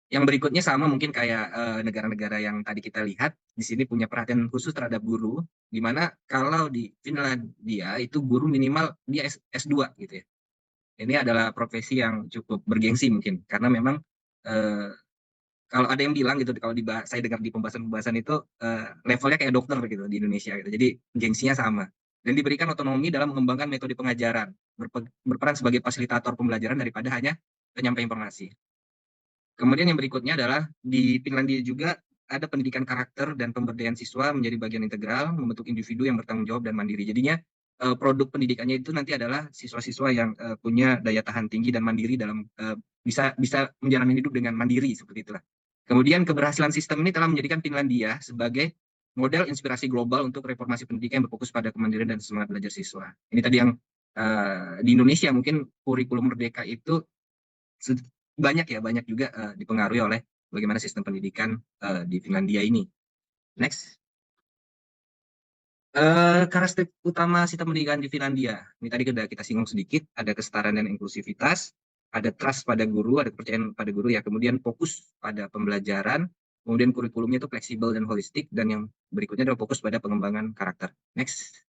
Speaker 3: yang berikutnya sama mungkin kayak negara-negara yang tadi kita lihat, di sini punya perhatian khusus terhadap guru, di mana kalau di Finlandia itu guru minimal dia S2 gitu ya. Ini adalah profesi yang cukup bergengsi mungkin, karena memang eh, kalau ada yang bilang gitu, kalau saya dengar di pembahasan-pembahasan itu levelnya kayak dokter gitu di Indonesia gitu. Jadi gengsinya sama. Dan diberikan otonomi dalam mengembangkan metode pengajaran, berperan sebagai fasilitator pembelajaran daripada hanya penyampai informasi. Kemudian yang berikutnya adalah di Finlandia juga ada pendidikan karakter dan pemberdayaan siswa menjadi bagian integral, membentuk individu yang bertanggung jawab dan mandiri. Jadinya produk pendidikannya itu nanti adalah siswa-siswa yang punya daya tahan tinggi dan mandiri dalam bisa menjalani hidup dengan mandiri seperti itulah. Kemudian keberhasilan sistem ini telah menjadikan Finlandia sebagai model inspirasi global untuk reformasi pendidikan yang berfokus pada kemandirian dan semangat belajar siswa. Ini tadi yang di Indonesia mungkin kurikulum merdeka itu banyak juga dipengaruhi oleh bagaimana sistem pendidikan di Finlandia ini. Next. Karakteristik utama sistem pendidikan di Finlandia. Ini tadi sudah kita singgung sedikit, ada kesetaraan dan inklusivitas, ada trust pada guru, ada kepercayaan pada guru ya, kemudian fokus pada pembelajaran, kemudian kurikulumnya itu fleksibel dan holistik, dan yang berikutnya adalah fokus pada pengembangan karakter. Next.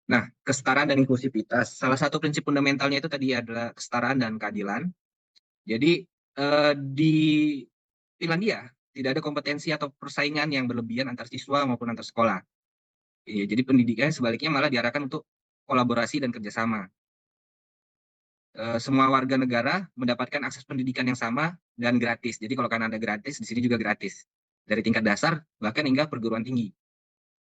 Speaker 3: Nah, kesetaraan dan inklusivitas. Salah satu prinsip fundamentalnya itu tadi adalah kesetaraan dan keadilan. Jadi di Finlandia tidak ada kompetensi atau persaingan yang berlebihan antar siswa maupun antar sekolah. Ya, jadi pendidikan sebaliknya malah diarahkan untuk kolaborasi dan kerjasama. Semua warga negara mendapatkan akses pendidikan yang sama dan gratis. Jadi kalau Kanada gratis, di sini juga gratis. Dari tingkat dasar bahkan hingga perguruan tinggi.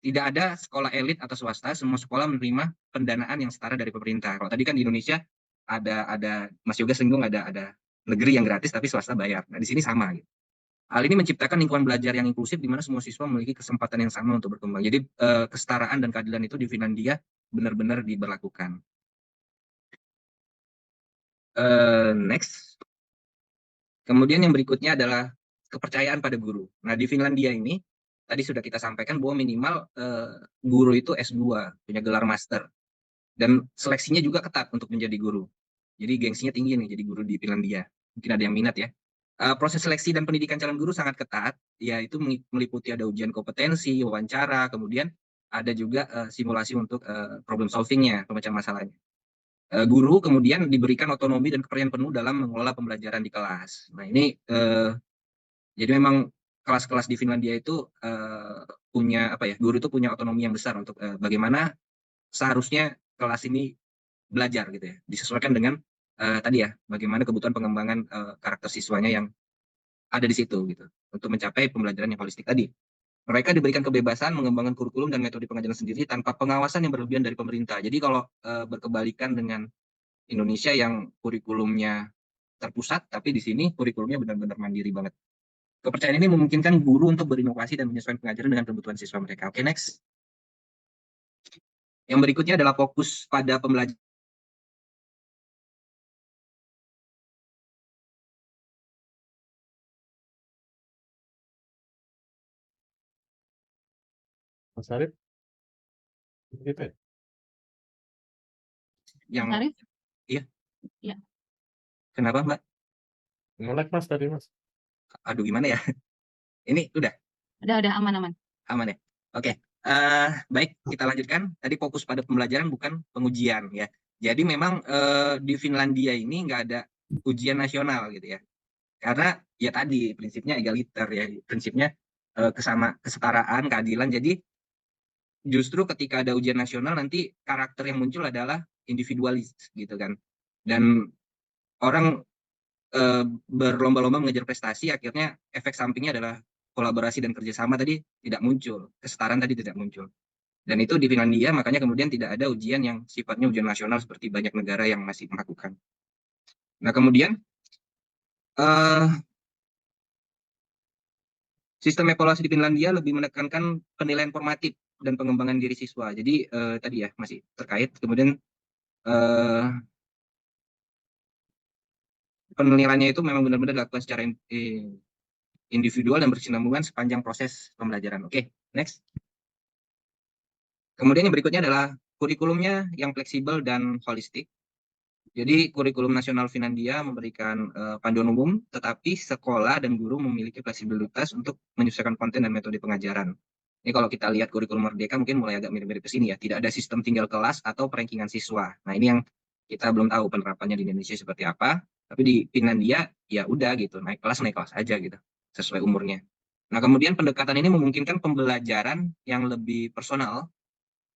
Speaker 3: Tidak ada sekolah elit atau swasta, semua sekolah menerima pendanaan yang setara dari pemerintah. Kalau tadi kan di Indonesia ada Mas Yoga singgung ada negeri yang gratis tapi swasta bayar. Nah, di sini sama gitu. Hal ini menciptakan lingkungan belajar yang inklusif di mana semua siswa memiliki kesempatan yang sama untuk berkembang. Jadi kesetaraan dan keadilan itu di Finlandia benar-benar diberlakukan. Next. Kemudian yang berikutnya adalah kepercayaan pada guru. Nah, di Finlandia ini tadi sudah kita sampaikan bahwa minimal guru itu S2, punya gelar master. Dan seleksinya juga ketat untuk menjadi guru. Jadi gengsinya tinggi nih jadi guru di Finlandia. Mungkin ada yang minat ya. Proses seleksi dan pendidikan calon guru sangat ketat, yaitu meliputi ada ujian kompetensi, wawancara, kemudian ada juga simulasi untuk problem solving-nya, pemecahan masalahnya. Guru kemudian diberikan otonomi dan kepercayaan penuh dalam mengelola pembelajaran di kelas. Nah, ini jadi memang kelas-kelas di Finlandia itu punya apa ya? Guru itu punya otonomi yang besar untuk bagaimana seharusnya kelas ini belajar gitu ya, disesuaikan dengan tadi ya, bagaimana kebutuhan pengembangan karakter siswanya yang ada di situ gitu, untuk mencapai pembelajaran yang holistik tadi. Mereka diberikan kebebasan mengembangkan kurikulum dan metode pengajaran sendiri tanpa pengawasan yang berlebihan dari pemerintah. Jadi kalau berkebalikan dengan Indonesia yang kurikulumnya terpusat, tapi di sini kurikulumnya benar-benar mandiri banget. Kepercayaan ini memungkinkan guru untuk berinovasi dan menyesuaikan pengajaran dengan kebutuhan siswa mereka. Oke, next. Yang berikutnya adalah fokus pada pembelajaran.
Speaker 2: Mas Arif, gitu ya?
Speaker 3: Yang
Speaker 1: Mas Arif?
Speaker 3: iya.
Speaker 1: Iya.
Speaker 3: Kenapa, Mbak?
Speaker 2: Nge-lag Mas tadi Mas.
Speaker 3: Aduh, gimana ya? Ini udah
Speaker 1: Udah aman-aman.
Speaker 3: aman ya? Oke. Baik, kita lanjutkan. Tadi fokus pada pembelajaran bukan pengujian ya. Jadi memang di Finlandia ini nggak ada ujian nasional gitu ya. Karena ya tadi prinsipnya egaliter ya, prinsipnya kesetaraan, keadilan. Jadi justru ketika ada ujian nasional nanti karakter yang muncul adalah individualis gitu kan. Dan orang berlomba-lomba mengejar prestasi, akhirnya efek sampingnya adalah kolaborasi dan kerjasama tadi tidak muncul, kesetaraan tadi tidak muncul. Dan itu di Finlandia, makanya kemudian tidak ada ujian yang sifatnya ujian nasional seperti banyak negara yang masih melakukan. Nah, kemudian Sistem evaluasi di Finlandia lebih menekankan penilaian formatif dan pengembangan diri siswa. Jadi tadi ya masih terkait. Kemudian penilaiannya itu memang benar-benar dilakukan secara individual dan berkesinambungan sepanjang proses pembelajaran. Oke, next. Kemudian yang berikutnya adalah kurikulumnya yang fleksibel dan holistik. Jadi kurikulum nasional Finlandia memberikan panduan umum, tetapi sekolah dan guru memiliki fleksibilitas untuk menyesuaikan konten dan metode pengajaran. Ini kalau kita lihat kurikulum Merdeka mungkin mulai agak mirip-mirip ke sini ya. Tidak ada sistem tinggal kelas atau perankingan siswa. Nah ini yang kita belum tahu penerapannya di Indonesia seperti apa. Tapi di Finlandia ya udah gitu, naik kelas aja gitu, sesuai umurnya. Nah kemudian pendekatan ini memungkinkan pembelajaran yang lebih personal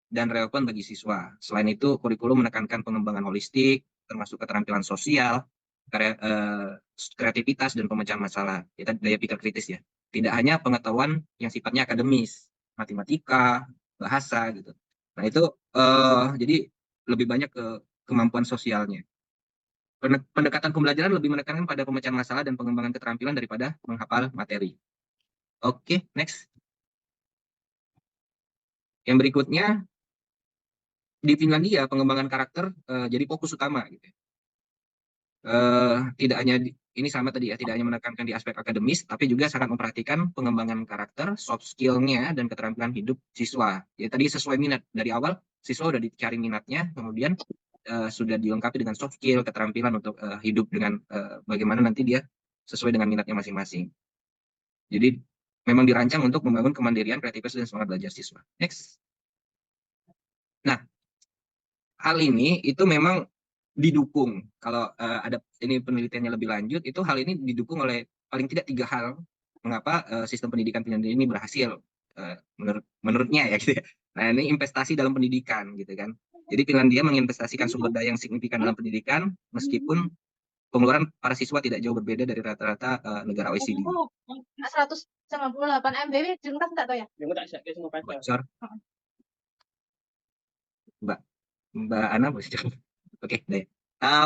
Speaker 3: dan relevan bagi siswa. Selain itu, kurikulum menekankan pengembangan holistik, termasuk keterampilan sosial, kreativitas, dan pemecahan masalah. Kita daya pikir kritis ya. Tidak hanya pengetahuan yang sifatnya akademis, matematika, bahasa gitu. Nah itu jadi lebih banyak ke kemampuan sosialnya. Pendekatan pembelajaran lebih menekankan pada pemecahan masalah dan pengembangan keterampilan daripada menghafal materi. Oke, next. Yang berikutnya, di Finlandia pengembangan karakter jadi fokus utama gitu. Tidak hanya ini sama tadi ya, tidak hanya menekankan di aspek akademis, tapi juga sangat memperhatikan pengembangan karakter, soft skill-nya, dan keterampilan hidup siswa. Ya tadi sesuai minat dari awal, siswa udah dicari minatnya, kemudian sudah dilengkapi dengan soft skill, keterampilan untuk hidup dengan bagaimana nanti dia sesuai dengan minatnya masing-masing. Jadi memang dirancang untuk membangun kemandirian, kreativitas, dan semangat belajar siswa. Next. Nah, hal ini itu memang didukung. Kalau ada ini penelitiannya lebih lanjut, itu hal ini didukung oleh paling tidak 3 hal mengapa sistem pendidikan Finlandia ini berhasil menurutnya ya gitu ya. Nah ini investasi dalam pendidikan gitu kan. Jadi Finlandia menginvestasikan sumber daya yang signifikan dalam pendidikan meskipun pengeluaran para siswa tidak jauh berbeda dari rata-rata negara OECD.
Speaker 4: 198 MBW jengkas nggak tahu ya?
Speaker 3: Bocor. Mbak Ana bocor. Oke, deh.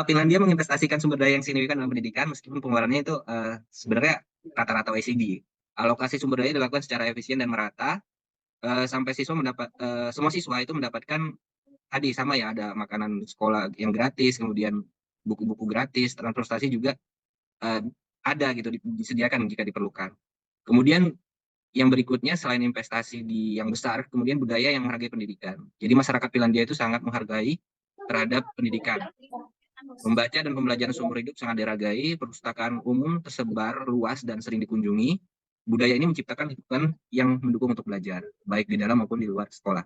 Speaker 3: Finlandia menginvestasikan sumber daya yang signifikan dalam pendidikan meskipun pengeluarannya itu sebenarnya rata-rata OECD. Alokasi sumber daya dilakukan secara efisien dan merata sampai semua siswa itu mendapatkan tadi sama ya, ada makanan sekolah yang gratis, kemudian buku-buku gratis, transportasi juga ada gitu disediakan jika diperlukan. Kemudian yang berikutnya selain investasi yang besar, kemudian budaya yang menghargai pendidikan. Jadi masyarakat Finlandia itu sangat menghargai terhadap pendidikan. Membaca dan pembelajaran seumur hidup sangat dihargai, perpustakaan umum tersebar luas dan sering dikunjungi. Budaya ini menciptakan lingkungan yang mendukung untuk belajar, baik di dalam maupun di luar sekolah.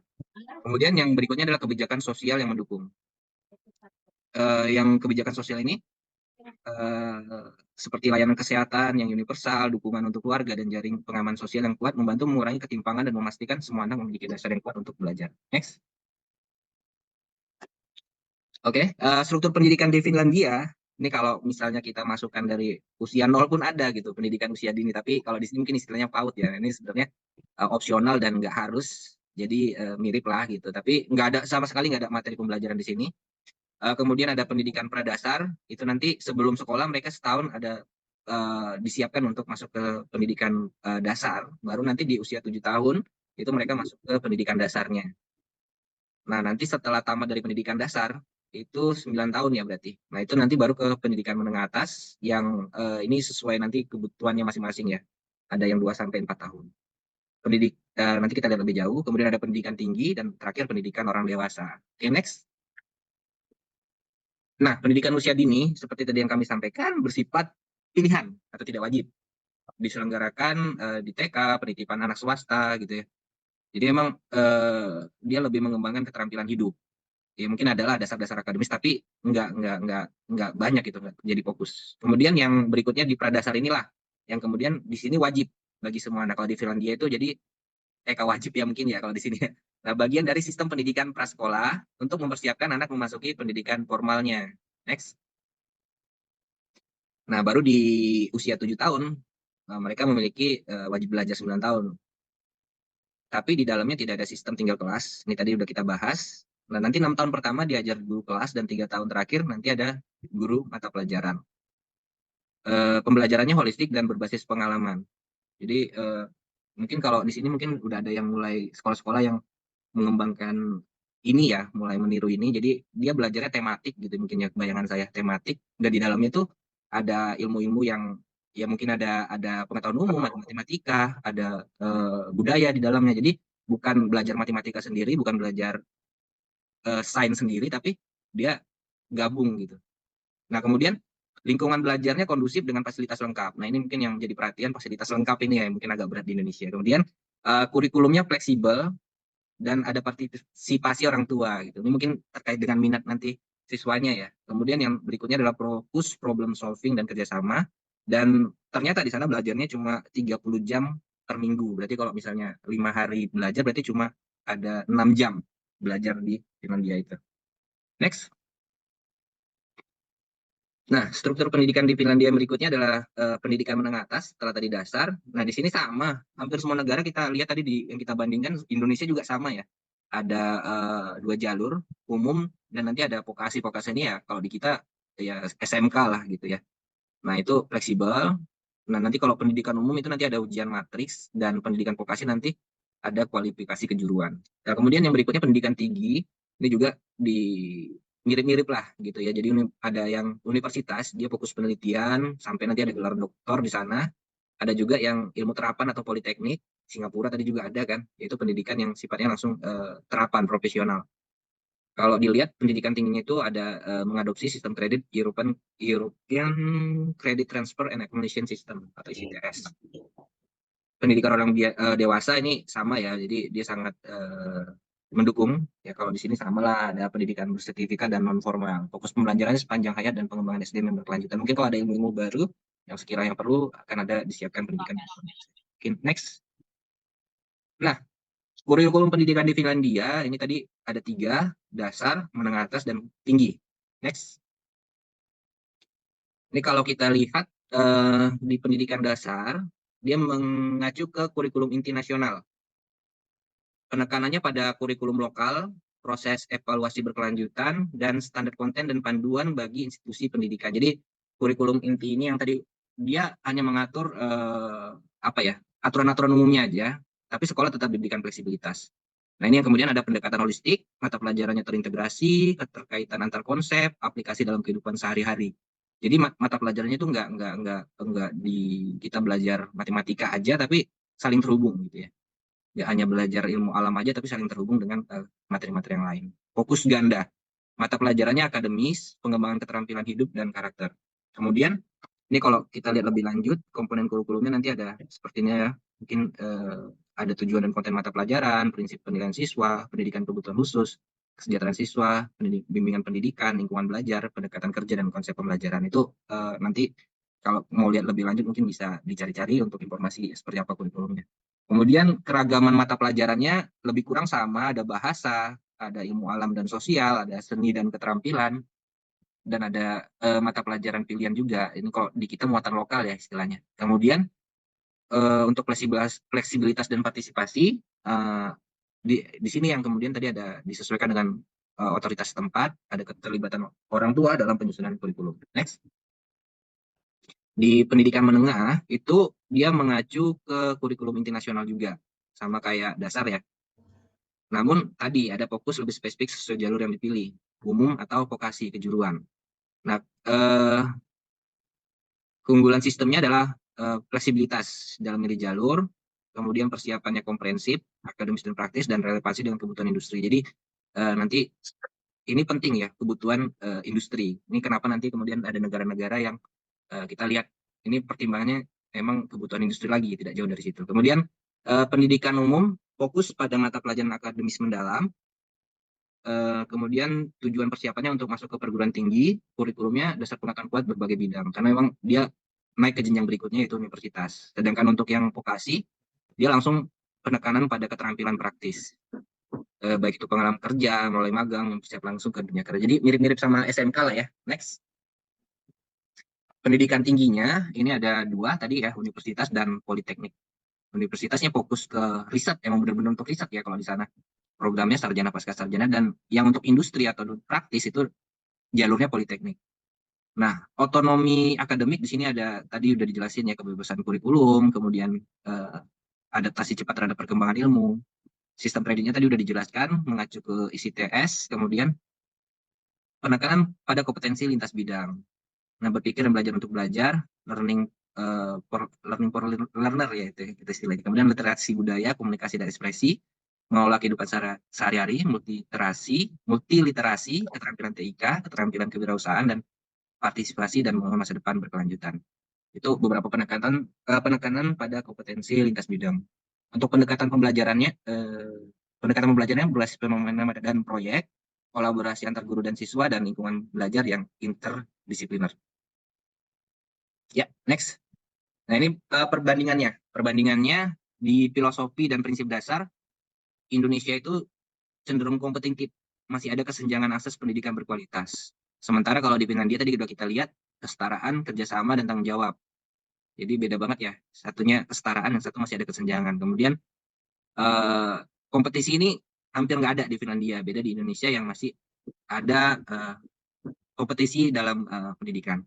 Speaker 3: Kemudian yang berikutnya adalah kebijakan sosial yang mendukung. Yang kebijakan sosial ini seperti layanan kesehatan yang universal, dukungan untuk keluarga, dan jaring pengaman sosial yang kuat membantu mengurangi ketimpangan dan memastikan semua anak memiliki dasar yang kuat untuk belajar. Next. Oke, struktur pendidikan di Finlandia, ini kalau misalnya kita masukkan dari usia 0 pun ada gitu, pendidikan usia dini, tapi kalau di sini mungkin istilahnya PAUD ya, ini sebenarnya opsional dan nggak harus, jadi mirip lah gitu, tapi nggak ada sama sekali nggak ada materi pembelajaran di sini. Kemudian ada pendidikan pradasar, itu nanti sebelum sekolah mereka setahun ada disiapkan untuk masuk ke pendidikan dasar, baru nanti di usia 7 tahun itu mereka masuk ke pendidikan dasarnya. Nah nanti setelah tamat dari pendidikan dasar, itu 9 tahun ya berarti. Nah itu nanti baru ke pendidikan menengah atas yang ini sesuai nanti kebutuhannya masing-masing ya. Ada yang 2-4 tahun. Nanti kita lihat lebih jauh, kemudian ada pendidikan tinggi dan terakhir pendidikan orang dewasa. Oke, next. Nah, pendidikan usia dini seperti tadi yang kami sampaikan bersifat pilihan atau tidak wajib. Diselenggarakan di TK, penitipan anak swasta gitu ya. Jadi memang dia lebih mengembangkan keterampilan hidup. Ya mungkin adalah dasar-dasar akademis tapi nggak banyak gitu, nggak jadi fokus. Kemudian yang berikutnya di pradasar inilah yang kemudian di sini wajib bagi semua anak. Kalau di Finlandia itu jadi TK wajib ya mungkin ya kalau di sini. Nah, bagian dari sistem pendidikan prasekolah untuk mempersiapkan anak memasuki pendidikan formalnya. Next. Nah, baru di usia 7 tahun mereka memiliki wajib belajar 9 tahun. Tapi di dalamnya tidak ada sistem tinggal kelas. Ini tadi udah kita bahas. Nah, nanti 6 tahun pertama diajar guru kelas dan 3 tahun terakhir nanti ada guru mata pelajaran. Pembelajarannya holistik dan berbasis pengalaman. Jadi Mungkin kalau di sini mungkin udah ada yang mulai sekolah-sekolah yang mengembangkan ini ya, mulai meniru ini. Jadi dia belajarnya tematik gitu mungkin ya, bayangan saya tematik, dan di dalamnya tuh ada ilmu-ilmu yang ya mungkin ada pengetahuan umum, ada matematika, ada budaya di dalamnya. Jadi bukan belajar matematika sendiri, bukan belajar sains sendiri, tapi dia gabung gitu. Nah, kemudian lingkungan belajarnya kondusif dengan fasilitas lengkap. Nah, ini mungkin yang jadi perhatian, fasilitas lengkap ini ya, yang mungkin agak berat di Indonesia. Kemudian kurikulumnya fleksibel dan ada partisipasi orang tua gitu. Ini mungkin terkait dengan minat nanti siswanya ya. Kemudian yang berikutnya adalah fokus problem solving dan kerjasama. Dan ternyata di sana belajarnya cuma 30 jam per minggu. Berarti kalau misalnya 5 hari belajar, berarti cuma ada 6 jam belajar di Finlandia itu. Next. Nah, struktur pendidikan di Finlandia berikutnya adalah pendidikan menengah atas setelah tadi dasar. Nah, di sini sama. Hampir semua negara kita lihat tadi yang kita bandingkan, Indonesia juga sama ya. Ada 2 jalur, umum dan nanti ada vokasi. Vokasi ini ya kalau di kita ya SMK lah gitu ya. Nah, itu fleksibel. Nah, nanti kalau pendidikan umum itu nanti ada ujian matriks dan pendidikan vokasi nanti ada kualifikasi kejuruan. Nah, kemudian yang berikutnya pendidikan tinggi, ini juga di mirip-mirip lah gitu ya. Jadi ada yang universitas, dia fokus penelitian, sampai nanti ada gelar doktor di sana. Ada juga yang ilmu terapan atau politeknik, Singapura tadi juga ada kan, yaitu pendidikan yang sifatnya langsung terapan profesional. Kalau dilihat pendidikan tingginya itu ada mengadopsi sistem kredit European Credit Transfer and Accumulation System atau ICTS. Pendidikan orang dewasa ini sama ya, jadi dia sangat mendukung ya. Kalau di sini sama lah, ada pendidikan bersertifikat dan non formal. Fokus pembelajarannya sepanjang hayat dan pengembangan SDM yang berkelanjutan. Mungkin kalau ada ilmu-ilmu baru yang sekiranya perlu akan ada disiapkan pendidikan. Mungkin next. Nah, kurikulum pendidikan di Finlandia ini tadi ada 3, dasar, menengah atas, dan tinggi. Next. Ini kalau kita lihat di pendidikan dasar, dia mengacu ke kurikulum inti nasional. Penekanannya pada kurikulum lokal, proses evaluasi berkelanjutan, dan standar konten dan panduan bagi institusi pendidikan. Jadi kurikulum inti ini yang tadi dia hanya mengatur aturan-aturan umumnya aja, tapi sekolah tetap diberikan fleksibilitas. Nah, ini yang kemudian ada pendekatan holistik, mata pelajarannya terintegrasi, keterkaitan antar konsep, aplikasi dalam kehidupan sehari-hari. Jadi mata pelajarannya itu enggak di kita belajar matematika aja, tapi saling terhubung gitu ya. Nggak hanya belajar ilmu alam aja, tapi saling terhubung dengan materi-materi yang lain. Fokus ganda. Mata pelajarannya akademis, pengembangan keterampilan hidup dan karakter. Kemudian, ini kalau kita lihat lebih lanjut, komponen kurikulumnya nanti ada sepertinya ya. Mungkin ada tujuan dan konten mata pelajaran, prinsip penilaian siswa, pendidikan kebutuhan khusus, kesejahteraan siswa, bimbingan pendidikan, lingkungan belajar, pendekatan kerja, dan konsep pembelajaran. Itu nanti kalau mau lihat lebih lanjut mungkin bisa dicari-cari untuk informasi seperti apa kurikulumnya. Kemudian keragaman mata pelajarannya lebih kurang sama, ada bahasa, ada ilmu alam dan sosial, ada seni dan keterampilan, dan ada mata pelajaran pilihan juga. Ini kalau di kita muatan lokal ya istilahnya. Kemudian untuk fleksibilitas dan partisipasi, di sini yang kemudian tadi ada disesuaikan dengan otoritas setempat, ada keterlibatan orang tua dalam penyusunan kurikulum. Next. Di pendidikan menengah itu dia mengacu ke kurikulum inti nasional juga, sama kayak dasar ya. Namun tadi ada fokus lebih spesifik sesuai jalur yang dipilih, umum atau vokasi kejuruan. Nah, keunggulan sistemnya adalah fleksibilitas dalam milih jalur, kemudian persiapannya komprehensif, akademis dan praktis, dan relevansi dengan kebutuhan industri. Jadi nanti ini penting ya, kebutuhan industri. Ini kenapa nanti kemudian ada negara-negara yang kita lihat ini pertimbangannya memang kebutuhan industri lagi, tidak jauh dari situ. Kemudian pendidikan umum fokus pada mata pelajaran akademis mendalam. Kemudian tujuan persiapannya untuk masuk ke perguruan tinggi, kurikulumnya dasar pengetahuan kuat berbagai bidang. Karena memang dia naik ke jenjang berikutnya yaitu universitas. Sedangkan untuk yang vokasi, dia langsung penekanan pada keterampilan praktis. Baik itu pengalaman kerja, mulai magang, siap langsung ke dunia kerja. Jadi mirip-mirip sama SMK lah ya. Next. Pendidikan tingginya, ini ada 2 tadi ya, universitas dan politeknik. Universitasnya fokus ke riset, emang benar-benar untuk riset ya kalau di sana. Programnya sarjana pasca sarjana, dan yang untuk industri atau praktis itu jalurnya politeknik. Nah, otonomi akademik di sini ada tadi udah dijelasin ya, kebebasan kurikulum, kemudian adaptasi cepat terhadap perkembangan ilmu. Sistem kreditnya tadi udah dijelaskan, mengacu ke ICTS, kemudian penekanan pada kompetensi lintas bidang. Nah, berpikir dan belajar untuk belajar, learning learning for learner ya itu istilahnya. Kemudian literasi budaya, komunikasi dan ekspresi, mengolah kehidupan sehari-hari, multiliterasi, keterampilan TIK, keterampilan kewirausahaan dan partisipasi dan membangun masa depan berkelanjutan. Itu beberapa penekanan pada kompetensi lintas bidang. Untuk pendekatan pembelajarannya berbasis fenomena dan proyek, kolaborasi antar guru dan siswa, dan lingkungan belajar yang interdisipliner. Ya, next. Nah, ini perbandingannya. Perbandingannya di filosofi dan prinsip dasar, Indonesia itu cenderung kompetitif. Masih ada kesenjangan akses pendidikan berkualitas. Sementara kalau di Finlandia tadi sudah kita lihat, kesetaraan, kerjasama, dan tanggung jawab. Jadi beda banget ya. Satunya kesetaraan, yang satu masih ada kesenjangan. Kemudian kompetisi ini hampir nggak ada di Finlandia. Beda di Indonesia yang masih ada kompetisi dalam pendidikan.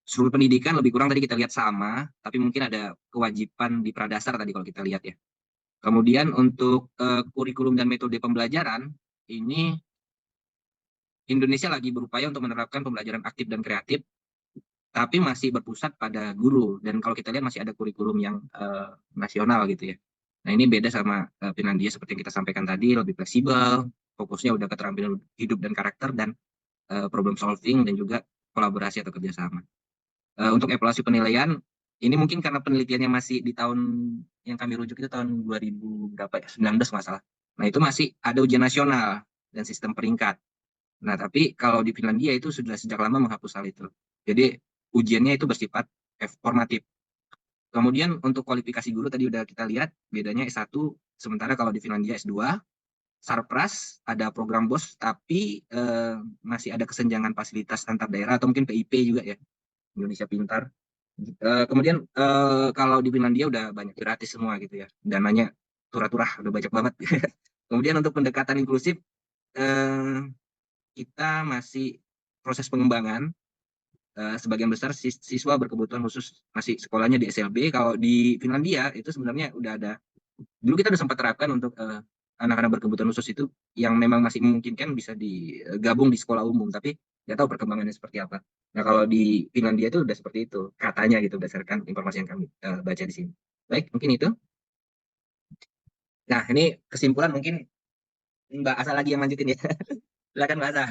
Speaker 3: Seluruh pendidikan lebih kurang tadi kita lihat sama, tapi mungkin ada kewajiban di pradasar tadi kalau kita lihat ya. Kemudian untuk kurikulum dan metode pembelajaran, ini Indonesia lagi berupaya untuk menerapkan pembelajaran aktif dan kreatif, tapi masih berpusat pada guru. Dan kalau kita lihat masih ada kurikulum yang nasional gitu ya. Nah, ini beda sama Finlandia seperti yang kita sampaikan tadi, lebih fleksibel, fokusnya udah keterampilan hidup dan karakter, dan problem solving, dan juga kolaborasi atau kerjasama. Untuk evaluasi penilaian, ini mungkin karena penelitiannya masih di tahun yang kami rujuk itu tahun 2000 berapa ya, 19 masalah. Nah, itu masih ada ujian nasional dan sistem peringkat. Nah, tapi kalau di Finlandia itu sudah sejak lama menghapus hal itu. Jadi ujiannya itu bersifat formatif. Kemudian untuk kualifikasi guru tadi udah kita lihat bedanya S1, sementara kalau di Finlandia S2. Sarpras ada program BOS, tapi masih ada kesenjangan fasilitas antar daerah atau mungkin PIP juga ya, Indonesia Pintar. Kemudian kalau di Finlandia udah banyak gratis semua gitu ya, dananya turah-turah udah banyak banget. Kemudian untuk pendekatan inklusif, kita masih proses pengembangan. Sebagian besar siswa berkebutuhan khusus masih sekolahnya di SLB. Kalau di Finlandia itu sebenarnya udah ada, dulu kita udah sempat terapkan untuk anak-anak berkebutuhan khusus itu yang memang masih memungkinkan bisa digabung di sekolah umum, tapi nggak tahu perkembangannya seperti apa. Nah, kalau di Finlandia itu udah seperti itu katanya gitu, berdasarkan informasi yang kami baca di sini. Baik, mungkin itu. Nah, ini kesimpulan mungkin Mbak Asa lagi yang lanjutin ya. Silakan Mbak Asa.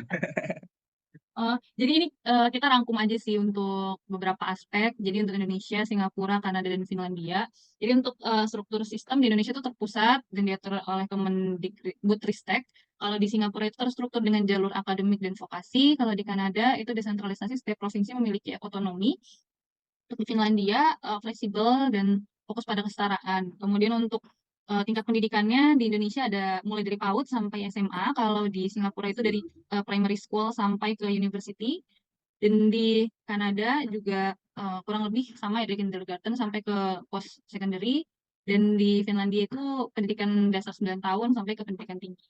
Speaker 1: Jadi ini kita rangkum aja sih untuk beberapa aspek. Jadi untuk Indonesia, Singapura, Kanada, dan Finlandia. Jadi untuk struktur sistem di Indonesia itu terpusat dan diatur oleh Kemendikbudristek. Kalau di Singapura itu terstruktur dengan jalur akademik dan vokasi. Kalau di Kanada itu desentralisasi, setiap provinsi memiliki otonomi. Untuk di Finlandia fleksibel dan fokus pada kesetaraan. Kemudian untuk tingkat pendidikannya di Indonesia ada mulai dari PAUD sampai SMA. Kalau di Singapura itu dari primary school sampai ke university. Dan di Kanada juga kurang lebih sama ya, dari kindergarten sampai ke post secondary. Dan di Finlandia itu pendidikan dasar 9 tahun sampai ke pendidikan tinggi.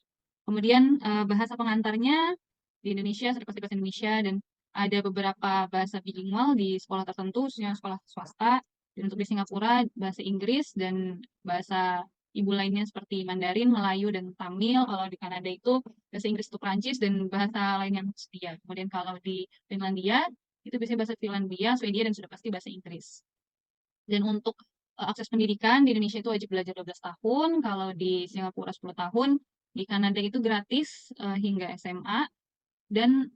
Speaker 1: Kemudian bahasa pengantarnya di Indonesia Sertifikasi Bahasa Indonesia, dan ada beberapa bahasa bilingual di sekolah tertentu, khususnya sekolah swasta. Dan untuk di Singapura bahasa Inggris dan bahasa ibu lainnya seperti Mandarin, Melayu, dan Tamil. Kalau di Kanada itu bahasa Inggris itu Prancis dan bahasa lain yang tersedia. Kemudian kalau di Finlandia itu biasanya bahasa Finlandia, Swedia, dan sudah pasti bahasa Inggris. Dan untuk akses pendidikan di Indonesia itu wajib belajar 12 tahun, kalau di Singapura 10 tahun, di Kanada itu gratis hingga SMA, dan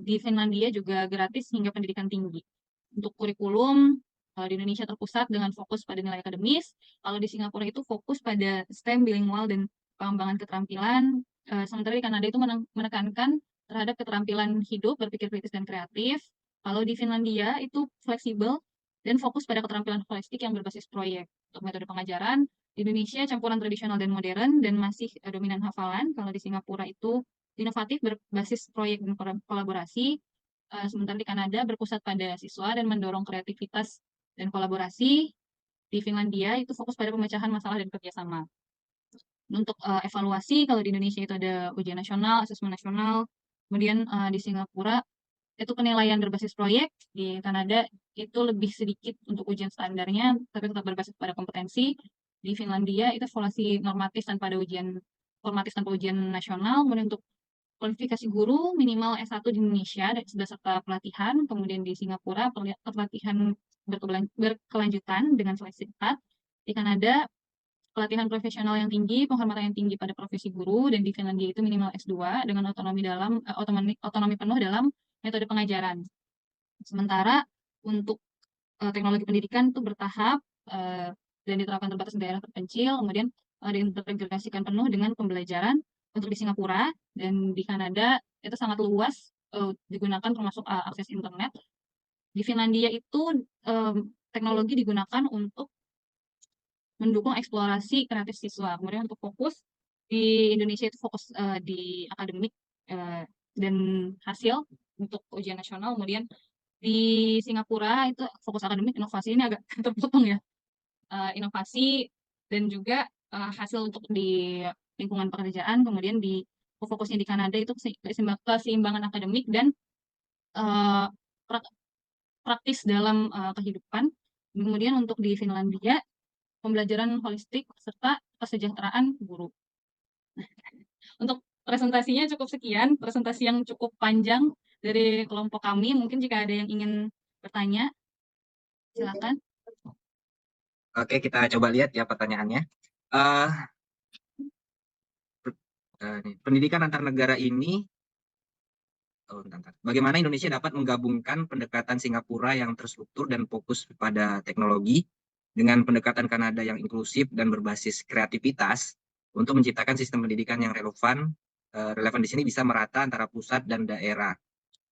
Speaker 1: di Finlandia juga gratis hingga pendidikan tinggi. Untuk kurikulum, di Indonesia terpusat dengan fokus pada nilai akademis, kalau di Singapura itu fokus pada STEM, bilingual, dan pengembangan keterampilan, sementara di Kanada itu menekankan terhadap keterampilan hidup, berpikir kritis, dan kreatif. Kalau di Finlandia itu fleksibel dan fokus pada keterampilan holistik yang berbasis proyek. Untuk metode pengajaran, di Indonesia campuran tradisional dan modern dan masih dominan hafalan. Kalau di Singapura itu inovatif berbasis proyek dan kolaborasi. Sementara di Kanada berpusat pada siswa dan mendorong kreativitas dan kolaborasi. Di Finlandia itu fokus pada pemecahan masalah dan kerjasama. Untuk evaluasi, kalau di Indonesia itu ada ujian nasional, asesmen nasional. Kemudian di Singapura itu penilaian berbasis proyek. Di Kanada itu lebih sedikit untuk ujian standarnya, tapi tetap berbasis pada kompetensi. Di Finlandia itu evaluasi normatif tanpa ada ujian formatif tanpa ujian nasional. Kemudian untuk kualifikasi guru minimal S1 di Indonesia beserta pelatihan. Kemudian di Singapura pelatihan berkelanjutan dengan seleksi ketat. Di Kanada pelatihan profesional yang tinggi, penghormatan yang tinggi pada profesi guru, dan di Finlandia itu minimal S2 dengan otonomi penuh dalam metode pengajaran. Sementara untuk teknologi pendidikan itu bertahap dan diterapkan terbatas di daerah terpencil, kemudian diintegrasikan penuh dengan pembelajaran. Untuk di Singapura dan di Kanada itu sangat luas digunakan termasuk akses internet. Di Finlandia itu teknologi digunakan untuk mendukung eksplorasi kreatif siswa. Kemudian untuk fokus di Indonesia itu fokus di akademik dan hasil untuk ujian nasional. Kemudian di Singapura itu fokus akademik, inovasi ini agak terpotong ya. Inovasi dan juga hasil untuk di lingkungan pekerjaan. Kemudian di fokusnya di Kanada itu keseimbangan akademik dan praktis dalam kehidupan. Kemudian untuk di Finlandia pembelajaran holistik serta kesejahteraan guru. Untuk presentasinya cukup sekian, presentasi yang cukup panjang dari kelompok kami. Mungkin jika ada yang ingin bertanya, silakan.
Speaker 3: Oke, kita coba lihat ya pertanyaannya. Pendidikan antar negara ini, bagaimana Indonesia dapat menggabungkan pendekatan Singapura yang terstruktur dan fokus pada teknologi dengan pendekatan Kanada yang inklusif dan berbasis kreativitas untuk menciptakan sistem pendidikan yang relevan. Relevan di sini bisa merata antara pusat dan daerah.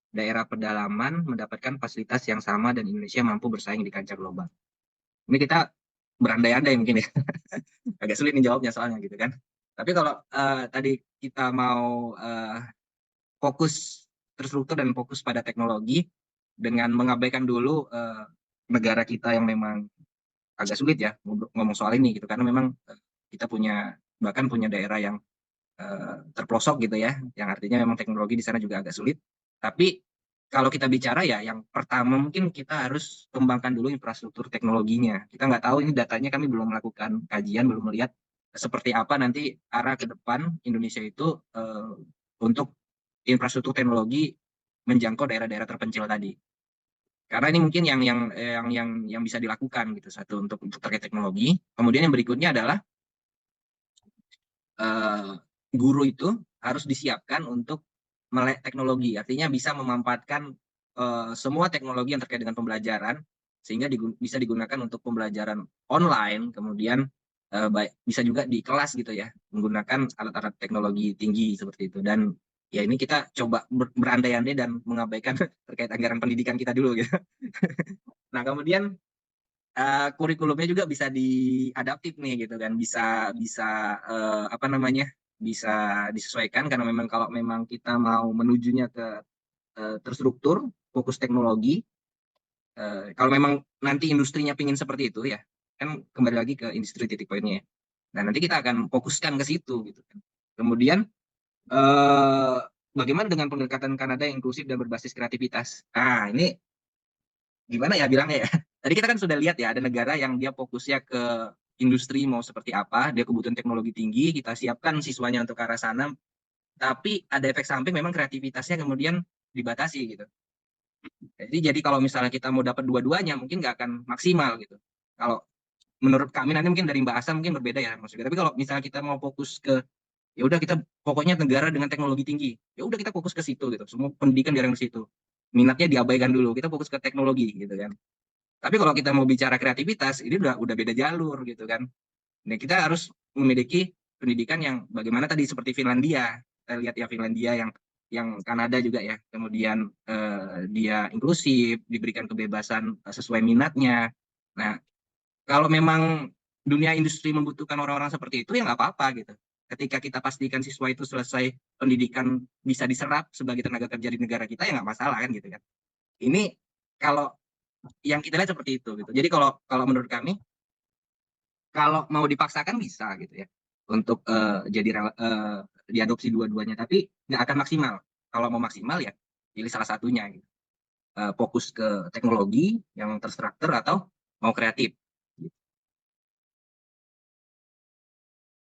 Speaker 3: Daerah pedalaman mendapatkan fasilitas yang sama dan Indonesia mampu bersaing di kancah global. Ini kita berandai-andai mungkin ya. Agak sulit nih jawabnya soalnya gitu kan. Tapi kalau tadi kita mau fokus terstruktur dan fokus pada teknologi dengan mengabaikan dulu negara kita yang memang agak sulit ya ngomong soal ini gitu, karena memang kita bahkan punya daerah yang terpelosok gitu ya, yang artinya memang teknologi di sana juga agak sulit. Tapi kalau kita bicara ya, yang pertama mungkin kita harus kembangkan dulu infrastruktur teknologinya. Kita nggak tahu ini datanya, kami belum melakukan kajian, belum melihat seperti apa nanti arah ke depan Indonesia itu untuk infrastruktur teknologi menjangkau daerah-daerah terpencil tadi. Karena ini mungkin yang bisa dilakukan gitu, satu untuk terkait teknologi. Kemudian yang berikutnya adalah guru itu harus disiapkan untuk melek teknologi, artinya bisa memanfaatkan semua teknologi yang terkait dengan pembelajaran sehingga bisa digunakan untuk pembelajaran online, kemudian bisa juga di kelas gitu ya, menggunakan alat-alat teknologi tinggi seperti itu. Dan ya ini kita coba berandai-andai dan mengabaikan terkait anggaran pendidikan kita dulu gitu. Nah, kemudian kurikulumnya juga bisa diadaptif nih gitu kan, bisa bisa disesuaikan, karena memang kalau memang kita mau menujunya ke terstruktur fokus teknologi, kalau memang nanti industrinya pingin seperti itu ya kan, kembali lagi ke industri titik poinnya ya. Nah, nanti kita akan fokuskan ke situ gitu kan. Kemudian bagaimana dengan pendekatan Kanada yang inklusif dan berbasis kreativitas? Nah, ini gimana ya bilangnya ya? Tadi kita kan sudah lihat ya, ada negara yang dia fokusnya ke industri mau seperti apa, dia kebutuhan teknologi tinggi, kita siapkan siswanya untuk ke arah sana, tapi ada efek samping memang kreativitasnya kemudian dibatasi gitu. Jadi kalau misalnya kita mau dapat dua-duanya mungkin nggak akan maksimal gitu. Kalau menurut kami, nanti mungkin dari Mbak Asa mungkin berbeda ya maksudnya. Tapi kalau misalnya kita mau fokus ke, ya udah kita pokoknya negara dengan teknologi tinggi, ya udah kita fokus ke situ gitu. Semua pendidikan biar ke situ. Minatnya diabaikan dulu, kita fokus ke teknologi gitu kan. Tapi kalau kita mau bicara kreativitas, ini udah beda jalur gitu kan. Nah, kita harus memiliki pendidikan yang bagaimana tadi seperti Finlandia. Kita lihat ya Finlandia, yang Kanada juga ya. Kemudian dia inklusif, diberikan kebebasan sesuai minatnya. Nah, kalau memang dunia industri membutuhkan orang-orang seperti itu ya nggak apa-apa gitu. Ketika kita pastikan siswa itu selesai pendidikan bisa diserap sebagai tenaga kerja di negara kita, ya nggak masalah kan gitu kan. Ini kalau yang kita lihat seperti itu gitu. Jadi kalau menurut kami, kalau mau dipaksakan bisa gitu ya untuk jadi diadopsi dua-duanya, tapi nggak akan maksimal. Kalau mau maksimal ya pilih salah satunya gitu. Fokus ke teknologi yang terstruktur atau mau kreatif.